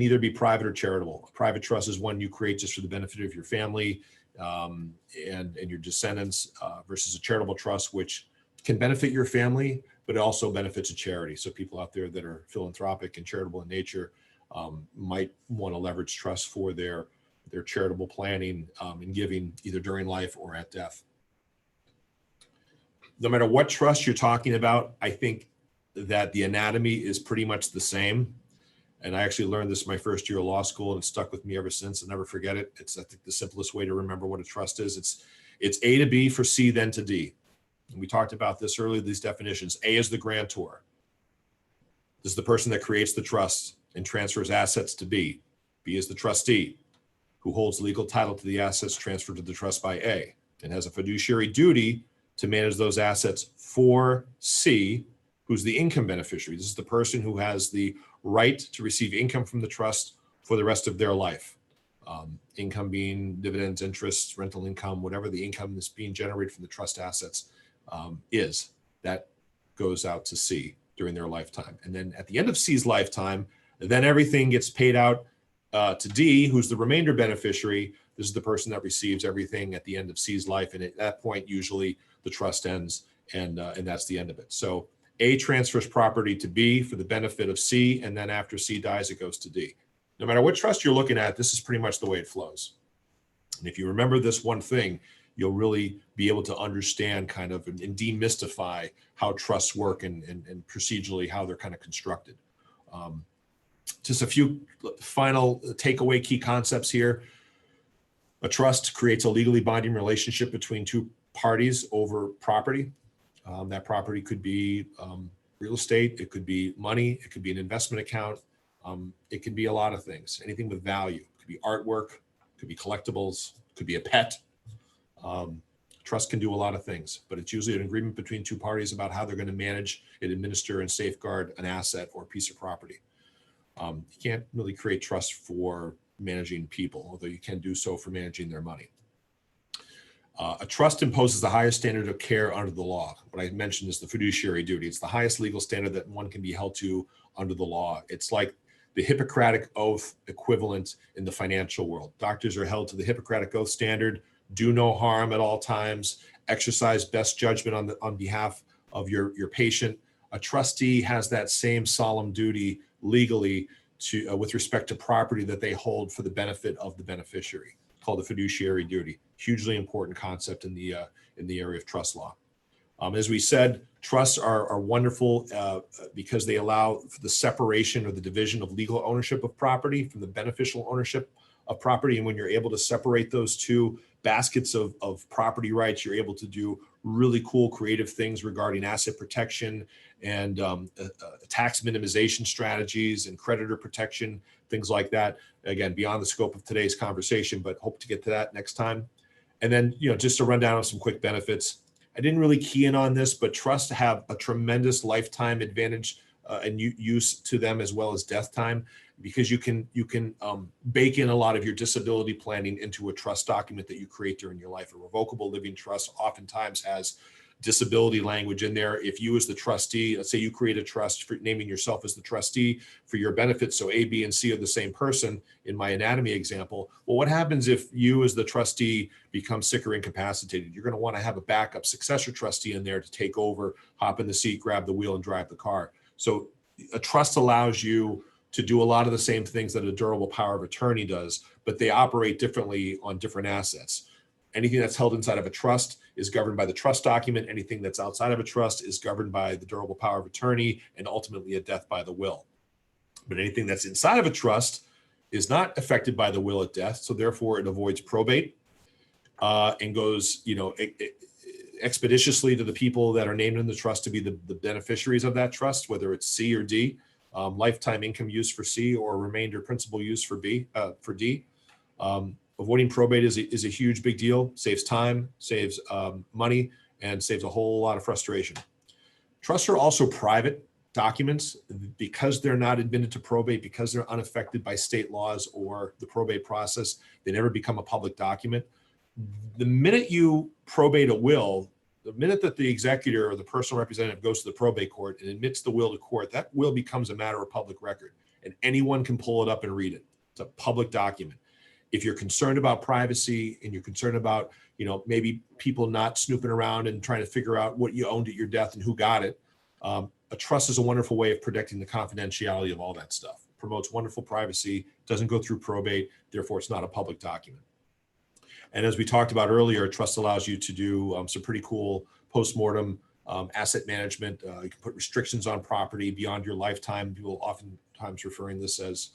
either be private or charitable. A private trust is one you create just for the benefit of your family and your descendants, versus a charitable trust, which can benefit your family, but it also benefits a charity. So people out there that are philanthropic and charitable in nature might want to leverage trust for their charitable planning and giving, either during life or at death. No matter what trust you're talking about, I think that the anatomy is pretty much the same. And I actually learned this my first year of law school, and it's stuck with me ever since. I'll never forget it. It's, I think, the simplest way to remember what a trust is. It's A to B for C, then to D. And we talked about this earlier, these definitions. A is the grantor. This is the person that creates the trust and transfers assets to B. B is the trustee, who holds legal title to the assets transferred to the trust by A and has a fiduciary duty to manage those assets for C, who's the income beneficiary. This is the person who has the right to receive income from the trust for the rest of their life. Income being dividends, interest, rental income, whatever the income that's being generated from the trust assets that goes out to C during their lifetime. And then at the end of C's lifetime, then everything gets paid out to D, who's the remainder beneficiary. This is the person that receives everything at the end of C's life. And at that point, usually the trust ends, and that's the end of it. So A transfers property to B for the benefit of C, and then after C dies, it goes to D. No matter what trust you're looking at, this is pretty much the way it flows. And if you remember this one thing, you'll really be able to understand kind of and demystify how trusts work and procedurally how they're kind of constructed. Just a few final takeaway key concepts here. A trust creates a legally binding relationship between two parties over property. That property could be real estate, it could be money, it could be an investment account, it could be a lot of things, anything with value. It could be artwork, it could be collectibles, it could be a pet. Trust can do a lot of things, but it's usually an agreement between two parties about how they're going to manage and administer and safeguard an asset or piece of property. You can't really create trust for managing people, although you can do so for managing their money. A trust imposes the highest standard of care under the law. What I mentioned is the fiduciary duty. It's the highest legal standard that one can be held to under the law. It's like the Hippocratic Oath equivalent in the financial world. Doctors are held to the Hippocratic Oath standard, do no harm at all times, exercise best judgment on behalf of your patient. A trustee has that same solemn duty legally to with respect to property that they hold for the benefit of the beneficiary, called the fiduciary duty. Hugely important concept in the area of trust law. As we said, trusts are wonderful because they allow for the separation or the division of legal ownership of property from the beneficial ownership of property. And when you're able to separate those two baskets of property rights, you're able to do really cool creative things regarding asset protection and tax minimization strategies and creditor protection, things like that. Again, beyond the scope of today's conversation, but hope to get to that next time. And then, just to run down on some quick benefits. I didn't really key in on this, but trusts have a tremendous lifetime advantage and use to them, as well as death time, because you can bake in a lot of your disability planning into a trust document that you create during your life. A revocable living trust oftentimes has disability language in there. If you as the trustee, let's say you create a trust for naming yourself as the trustee for your benefits, so A, B, and C are the same person in my anatomy example. Well, what happens if you as the trustee become sick or incapacitated? You're going to want to have a backup successor trustee in there to take over, hop in the seat, grab the wheel, and drive the car. So a trust allows you to do a lot of the same things that a durable power of attorney does, but they operate differently on different assets. Anything that's held inside of a trust is governed by the trust document. Anything that's outside of a trust is governed by the durable power of attorney and ultimately a death by the will. But anything that's inside of a trust is not affected by the will at death. So therefore it avoids probate and goes, expeditiously to the people that are named in the trust to be the beneficiaries of that trust, whether it's C or D, lifetime income use for C or remainder principal use for D. Avoiding probate is a huge, big deal. Saves time, saves money, and saves a whole lot of frustration. Trusts are also private documents because they're not admitted to probate, because they're unaffected by state laws or the probate process. They never become a public document. The minute you probate a will, the minute that the executor or the personal representative goes to the probate court and admits the will to court, that will becomes a matter of public record, and anyone can pull it up and read it. It's a public document. If you're concerned about privacy and you're concerned about, maybe people not snooping around and trying to figure out what you owned at your death and who got it, a trust is a wonderful way of protecting the confidentiality of all that stuff. It promotes wonderful privacy, doesn't go through probate, therefore it's not a public document. And as we talked about earlier, a trust allows you to do some pretty cool postmortem asset management. You can put restrictions on property beyond your lifetime. People oftentimes referring this as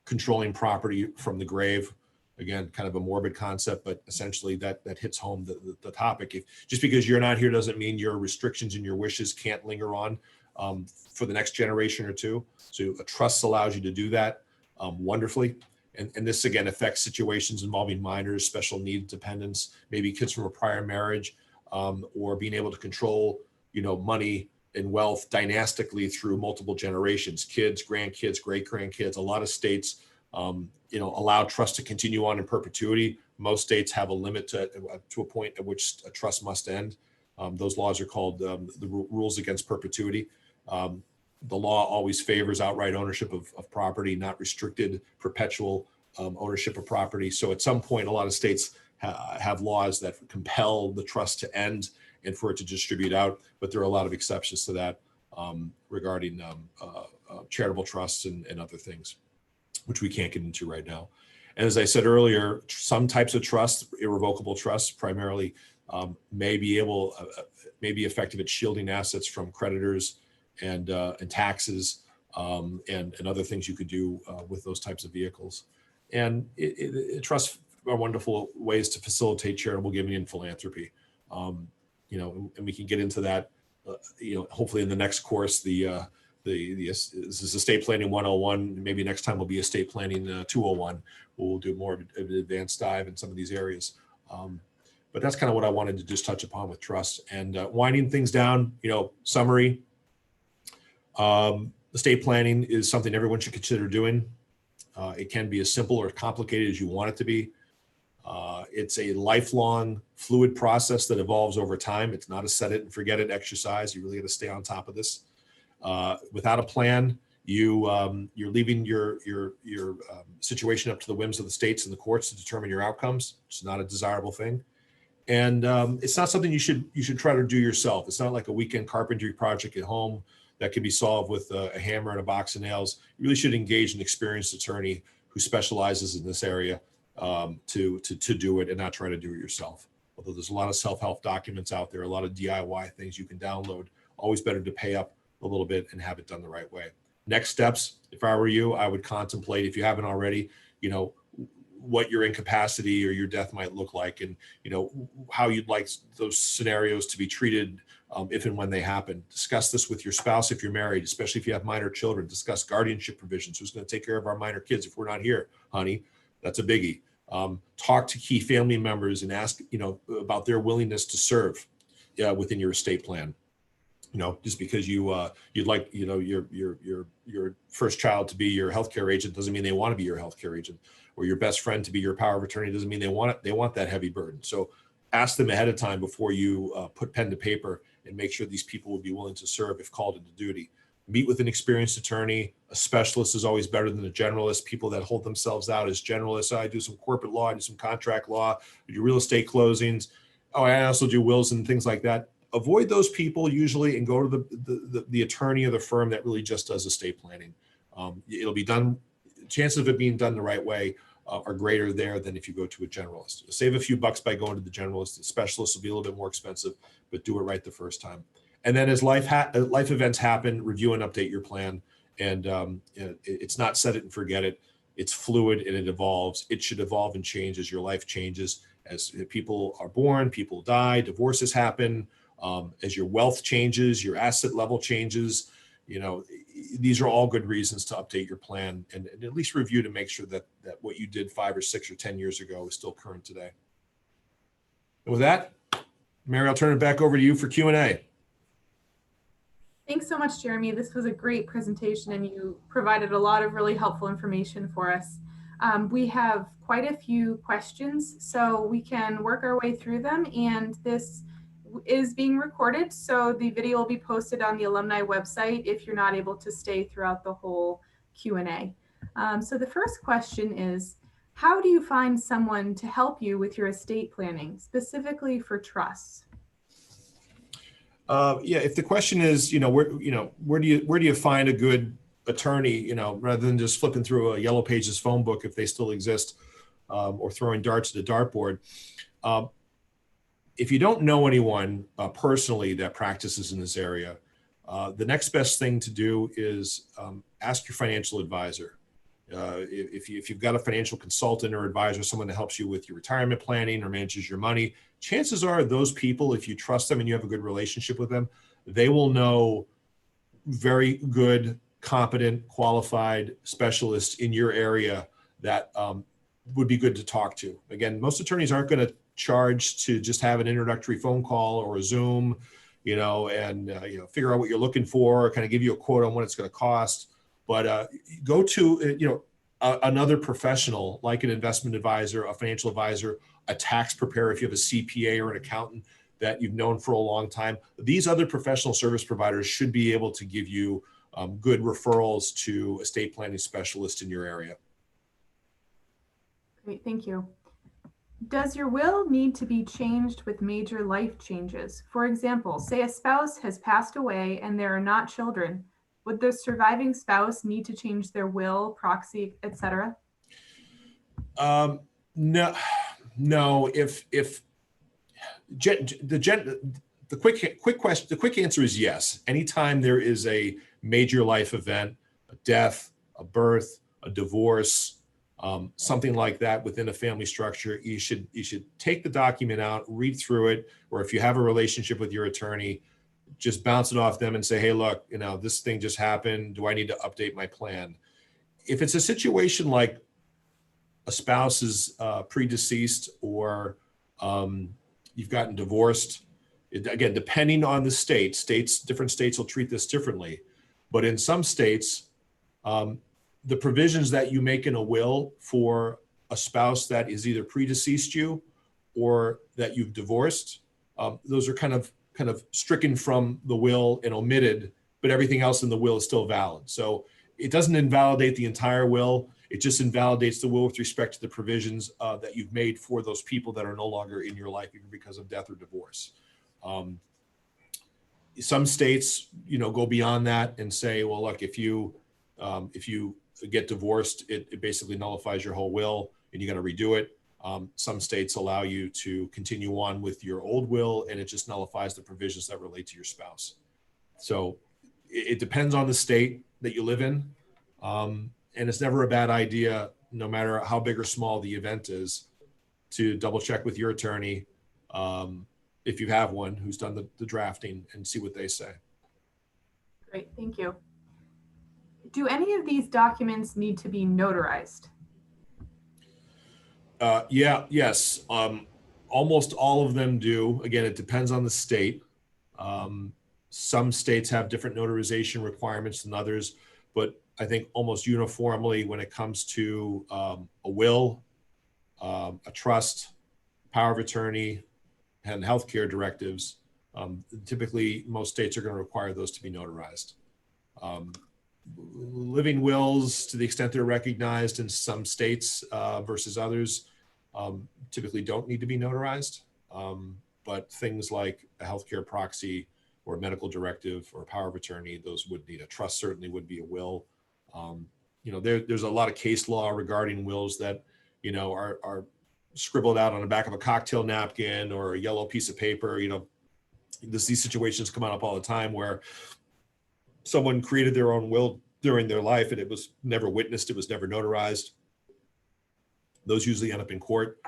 controlling property from the grave. Again, kind of a morbid concept, but essentially that hits home the topic. Just because you're not here doesn't mean your restrictions and your wishes can't linger on for the next generation or two. So a trust allows you to do that wonderfully. And this again affects situations involving minors, special needs dependents, maybe kids from a prior marriage, or being able to control, money and wealth dynastically through multiple generations, kids, grandkids, great grandkids. A lot of states, allow trust to continue on in perpetuity. Most states have a limit to a point at which a trust must end. Those laws are called the rules against perpetuity. The law always favors outright ownership of property, not restricted perpetual ownership of property. So at some point, a lot of states have laws that compel the trust to end and for it to distribute out. But there are a lot of exceptions to that regarding charitable trusts and other things, which we can't get into right now. And as I said earlier, some types of trusts, irrevocable trusts primarily, may be effective at shielding assets from creditors and taxes and other things you could do with those types of vehicles. And trusts are wonderful ways to facilitate charitable giving and philanthropy. And we can get into that, hopefully in the next course. This is estate planning 101. Maybe next time will be estate planning 201. We'll do more of an advanced dive in some of these areas. But that's kind of what I wanted to just touch upon with trust. And winding things down, summary. Estate planning is something everyone should consider doing. It can be as simple or complicated as you want it to be. It's a lifelong fluid process that evolves over time. It's not a set it and forget it exercise. You really got to stay on top of this. Without a plan, you're leaving your situation up to the whims of the states and the courts to determine your outcomes. It's not a desirable thing. And it's not something you should try to do yourself. It's not like a weekend carpentry project at home that can be solved with a hammer and a box of nails. You really should engage an experienced attorney who specializes in this area to do it and not try to do it yourself. Although there's a lot of self-help documents out there, a lot of DIY things you can download. Always better to pay up a little bit and have it done the right way. Next steps, if I were you, I would contemplate, if you haven't already, what your incapacity or your death might look like, and how you'd like those scenarios to be treated if and when they happen. Discuss this with your spouse if you're married, especially if you have minor children. Discuss guardianship provisions. Who's going to take care of our minor kids if we're not here, honey? That's a biggie. Talk to key family members and ask about their willingness to serve within your estate plan. Just because you'd like, your first child to be your healthcare agent doesn't mean they want to be your healthcare agent, or your best friend to be your power of attorney doesn't mean they want it. They want that heavy burden. So ask them ahead of time before you put pen to paper, and make sure these people will be willing to serve if called into duty. Meet with an experienced attorney. A specialist is always better than a generalist. People that hold themselves out as generalists, I do some corporate law, I do some contract law, I do real estate closings. Oh, I also do wills and things like that. Avoid those people usually, and go to the attorney of the firm that really just does estate planning. It'll be done. Chances of it being done the right way are greater there than if you go to a generalist. You'll save a few bucks by going to the generalist. The specialist will be a little bit more expensive, but do it right the first time. And then as life events happen, review and update your plan. And it's not set it and forget it. It's fluid and it evolves. It should evolve and change as your life changes. As people are born, people die, divorces happen. As your wealth changes, your asset level changes, these are all good reasons to update your plan and at least review to make sure that what you did 5 or 6 or 10 years ago is still current today. And with that, Mary, I'll turn it back over to you for Q&A. Thanks so much, Jeremy. This was a great presentation, and you provided a lot of really helpful information for us. We have quite a few questions, so we can work our way through them, and this is being recorded, so the video will be posted on the alumni website if you're not able to stay throughout the whole Q&A. So the first question is, how do you find someone to help you with your estate planning, specifically for trusts? If the question is, where do you find a good attorney, rather than just flipping through a Yellow Pages phone book if they still exist, or throwing darts at the dartboard. If you don't know anyone personally that practices in this area, the next best thing to do is ask your financial advisor. If you've got a financial consultant or advisor, someone that helps you with your retirement planning or manages your money, chances are those people, if you trust them and you have a good relationship with them, they will know very good, competent, qualified specialists in your area that would be good to talk to. Again, most attorneys aren't going to charge to just have an introductory phone call or a Zoom, and figure out what you're looking for, kind of give you a quote on what it's going to cost. But go to another professional like an investment advisor, a financial advisor, a tax preparer if you have a CPA or an accountant that you've known for a long time. These other professional service providers should be able to give you good referrals to estate planning specialists in your area. Great, thank you. Does your will need to be changed with major life changes? For example, say a spouse has passed away and there are not children. Would the surviving spouse need to change their will, proxy, etc.? No. The quick answer is yes. Anytime there is a major life event, a death, a birth, a divorce, something like that within a family structure, you should take the document out, read through it, or if you have a relationship with your attorney, just bounce it off them and say, hey, look, this thing just happened. Do I need to update my plan? If it's a situation like a spouse is predeceased or you've gotten divorced, again, depending on the different states will treat this differently. But in some states, the provisions that you make in a will for a spouse that is either predeceased you or that you've divorced, those are kind of stricken from the will and omitted, but everything else in the will is still valid. So it doesn't invalidate the entire will. It just invalidates the will with respect to the provisions that you've made for those people that are no longer in your life, even because of death or divorce. Some states, go beyond that and say, well, look, if you get divorced, it basically nullifies your whole will and you got to redo it. Some states allow you to continue on with your old will and it just nullifies the provisions that relate to your spouse. So it depends on the state that you live in. And it's never a bad idea, no matter how big or small the event is, to double check with your attorney, if you have one who's done the drafting, and see what they say. Great, thank you. Do any of these documents need to be notarized? Yes. Almost all of them do. Again, it depends on the state. Some states have different notarization requirements than others, but I think almost uniformly when it comes to a will, a trust, power of attorney, and healthcare directives, typically most states are going to require those to be notarized. Living wills, to the extent they're recognized in some states versus others, typically don't need to be notarized. But things like a healthcare proxy or a medical directive or power of attorney, those would need. A trust certainly would be a will. There's a lot of case law regarding wills that, are scribbled out on the back of a cocktail napkin or a yellow piece of paper. These situations come up all the time where someone created their own will during their life and it was never witnessed, it was never notarized. Those usually end up in court,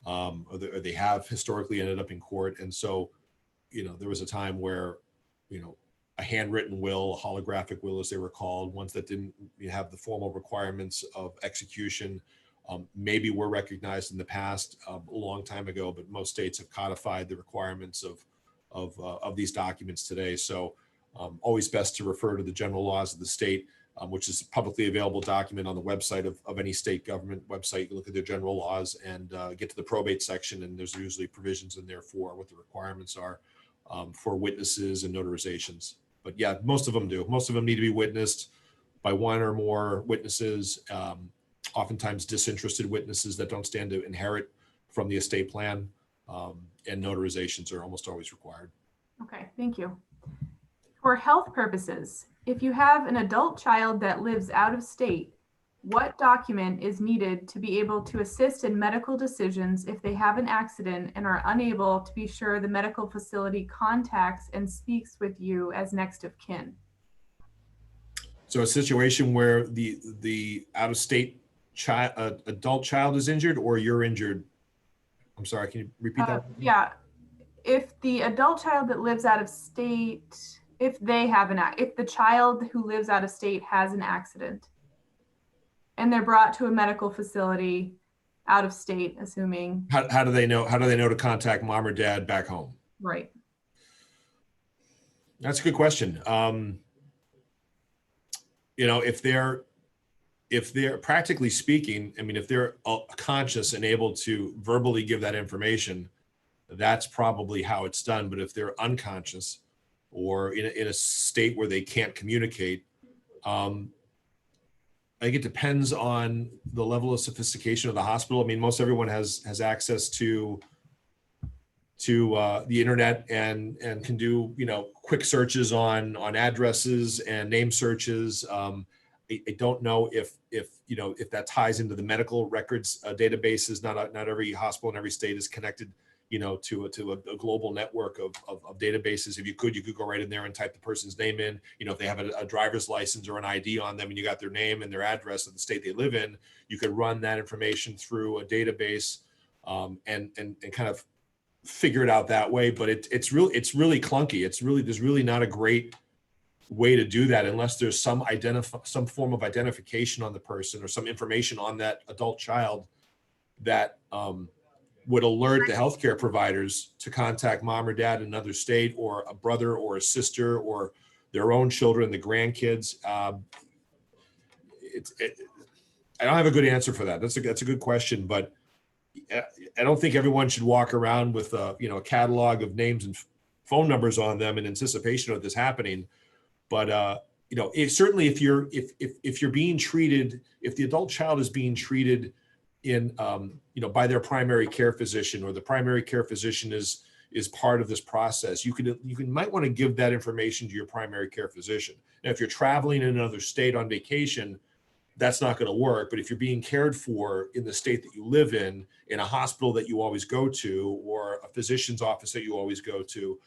or they have historically ended up in court. And so, there was a time where, a handwritten will, a holographic will, as they were called, ones that didn't have the formal requirements of execution, maybe were recognized in the past a long time ago, but most states have codified the requirements of these documents today. So always best to refer to the general laws of the state, which is a publicly available document on the website of any state government website. You can look at their general laws and get to the probate section, and there's usually provisions in there for what the requirements are for witnesses and notarizations. But yeah, most of them do. Most of them need to be witnessed by one or more witnesses, oftentimes disinterested witnesses that don't stand to inherit from the estate plan, and notarizations are almost always required. Okay, thank you. For health purposes, if you have an adult child that lives out of state, what document is needed to be able to assist in medical decisions if they have an accident and are unable to be sure the medical facility contacts and speaks with you as next of kin? So a situation where the out-of-state adult child is injured, or you're injured? I'm sorry, can you repeat that? Yeah, if the adult child that lives out of state, if the child who lives out of state has an accident and they're brought to a medical facility out of state, assuming. How do they know to contact mom or dad back home? Right. That's a good question. If they're practically speaking, if they're conscious and able to verbally give that information, that's probably how it's done. But if they're unconscious or in a state where they can't communicate, I think it depends on the level of sophistication of the hospital. Most everyone has access to the internet and can do quick searches on addresses and name searches. I don't know if that ties into the medical records databases. Not every hospital in every state is connected to a global network of databases. If you could go right in there and type the person's name in. If they have a driver's license or an ID on them and you got their name and their address of the state they live in, you could run that information through a database and kind of figure it out that way. But it's really clunky. There's really not a great way to do that unless there's some form of identification on the person or some information on that adult child that would alert the healthcare providers to contact mom or dad in another state, or a brother or a sister, or their own children, the grandkids. I don't have a good answer for that. That's a good question, but I don't think everyone should walk around with a catalog of names and phone numbers on them in anticipation of this happening. But certainly if you're being treated, if the adult child is being treated in by their primary care physician, or the primary care physician is part of this process, you might want to give that information to your primary care physician. Now, if you're traveling in another state on vacation, that's not going to work. But if you're being cared for in the state that you live in a hospital that you always go to, or a physician's office that you always go to,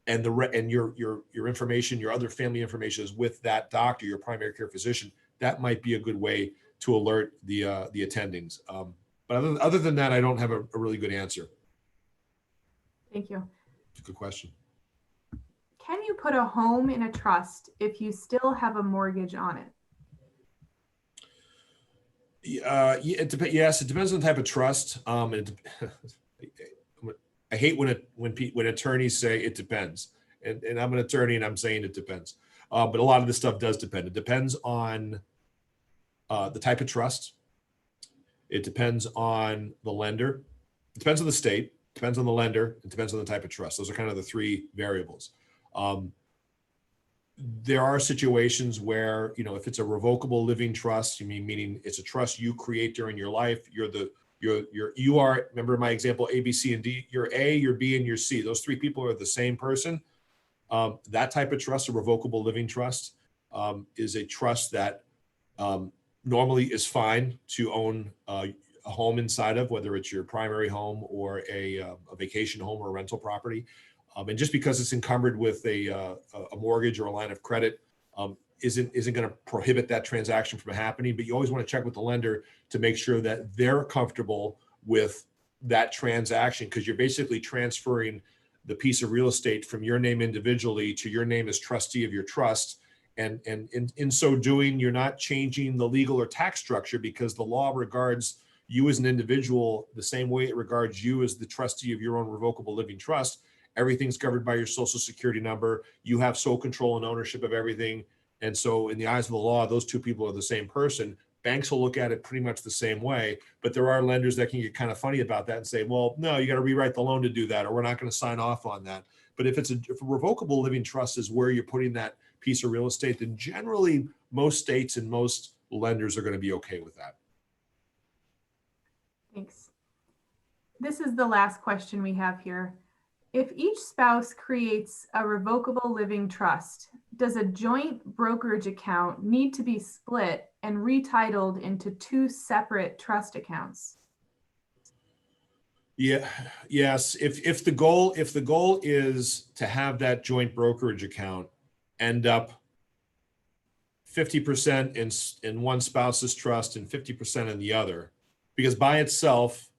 and your information, your other family information is with that doctor, your primary care physician, that might be a good way to alert the attendings. But other than that, I don't have a really good answer. Thank you. It's a good question. Can you put a home in a trust if you still have a mortgage on it? Yes, it depends on the type of trust. I hate when attorneys say it depends. And I'm an attorney and I'm saying it depends. But a lot of this stuff does depend. It depends on the type of trust. It depends on the lender. It depends on the state. It depends on the lender. It depends on the type of trust. Those are kind of the three variables. There are situations where, if it's a revocable living trust, meaning it's a trust you create during your life, you are, remember my example, A, B, C, and D, you're A, you're B, and you're C. Those three people are the same person. That type of trust, a revocable living trust, is a trust that normally is fine to own a home inside of, whether it's your primary home or a vacation home or a rental property. And just because it's encumbered with a mortgage or a line of credit isn't going to prohibit that transaction from happening. But you always want to check with the lender to make sure that they're comfortable with that transaction, because you're basically transferring the piece of real estate from your name individually to your name as trustee of your trust. And in so doing, you're not changing the legal or tax structure, because the law regards you as an individual the same way it regards you as the trustee of your own revocable living trust. Everything's covered by your social security number. You have sole control and ownership of everything. And so in the eyes of the law, those two people are the same person. Banks will look at it pretty much the same way, but there are lenders that can get kind of funny about that and say, well, no, you got to rewrite the loan to do that, or we're not going to sign off on that. But if a revocable living trust is where you're putting that piece of real estate, then generally most states and most lenders are going to be okay with that. Thanks. This is the last question we have here. If each spouse creates a revocable living trust, does a joint brokerage account need to be split and retitled into two separate trust accounts? Yeah. Yes. If the goal is to have that joint brokerage account end up 50% in one spouse's trust and 50% in the other, because by itself,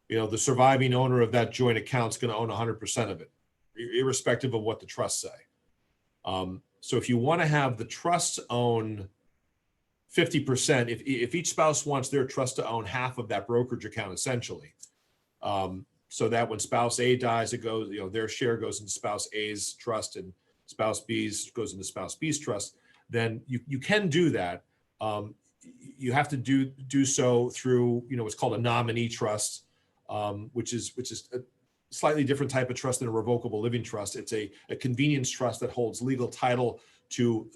the surviving owner of that joint account is going to own 100% of it, irrespective of what the trusts say. So if you want to have the trusts own 50%, if each spouse wants their trust to own half of that brokerage account, essentially, so that when spouse A dies, it goes, their share goes into spouse A's trust and spouse B's goes into spouse B's trust, then you can do that. You have to do so through, what's called a nominee trust, which is a slightly different type of trust than a revocable living trust. It's a convenience trust that holds legal title to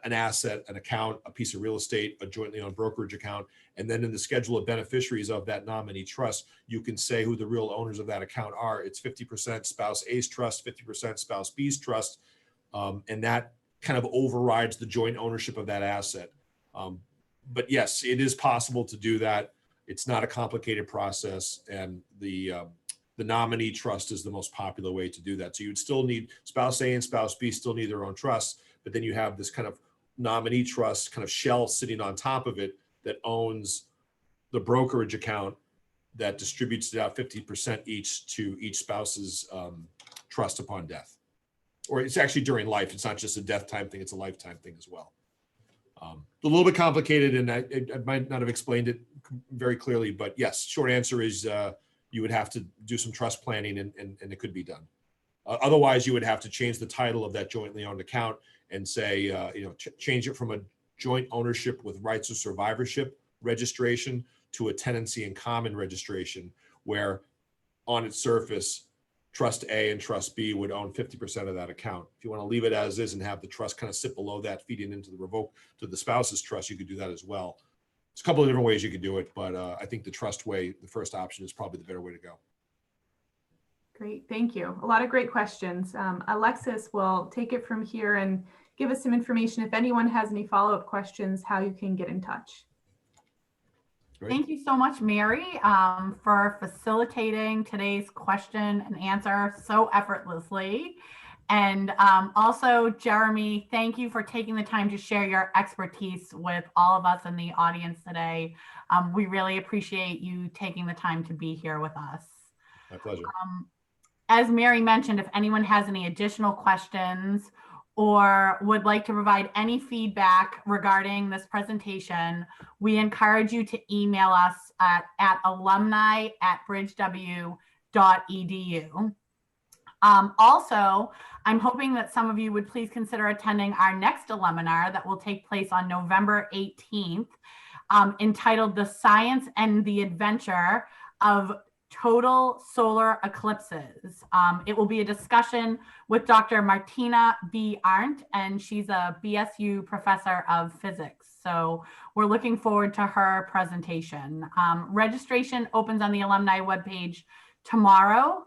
an asset, an account, a piece of real estate, a jointly owned brokerage account. And then in the schedule of beneficiaries of that nominee trust, you can say who the real owners of that account are. It's 50% spouse A's trust, 50% spouse B's trust. And that kind of overrides the joint ownership of that asset. But yes, it is possible to do that. It's not a complicated process, and the nominee trust is the most popular way to do that. So you'd still need spouse A and spouse B still need their own trusts, but then you have this kind of nominee trust kind of shell sitting on top of it that owns the brokerage account that distributes it out 50% each to each spouse's trust upon death. Or it's actually during life. It's not just a death time thing, it's a lifetime thing as well. A little bit complicated, and I might not have explained it very clearly, but yes, short answer is you would have to do some trust planning, and it could be done. Otherwise, you would have to change the title of that jointly owned account and say, change it from a joint ownership with rights of survivorship registration to a tenancy in common registration, where on its surface, Trust A and Trust B would own 50% of that account. If you want to leave it as is and have the trust kind of sit below that, feeding into the spouse's trust, you could do that as well. There's a couple of different ways you could do it, but I think the trust way, the first option, is probably the better way to go. Great, thank you. A lot of great questions. Alexis will take it from here and give us some information if anyone has any follow-up questions, how you can get in touch. Great. Thank you so much, Mary, for facilitating today's question and answer so effortlessly. And also, Jeremy, thank you for taking the time to share your expertise with all of us in the audience today. We really appreciate you taking the time to be here with us. My pleasure. As Mary mentioned, if anyone has any additional questions or would like to provide any feedback regarding this presentation, we encourage you to email us at alumni@bridgew.edu. Also, I'm hoping that some of you would please consider attending our next Aluminar that will take place on November 18th, entitled The Science and the Adventure of Total Solar Eclipses. It will be a discussion with Dr. Martina B. Arndt, and she's a BSU professor of physics. So we're looking forward to her presentation. Registration opens on the alumni webpage tomorrow.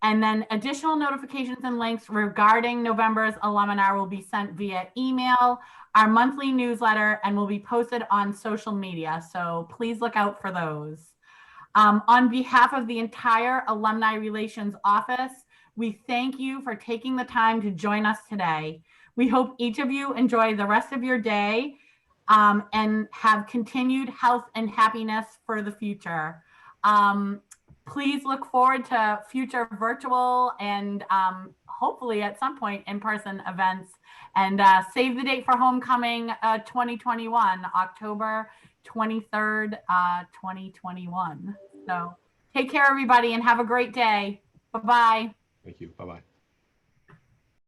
And then additional notifications and links regarding November's Aluminar will be sent via email, our monthly newsletter, and will be posted on social media. So please look out for those. On behalf of the entire Alumni Relations Office, we thank you for taking the time to join us today. We hope each of you enjoy the rest of your day and have continued health and happiness for the future. Please look forward to future virtual and hopefully at some point in-person events. And save the date for homecoming 2021, October 23rd, 2021. So take care, everybody, and have a great day. Bye-bye. Thank you. Bye-bye.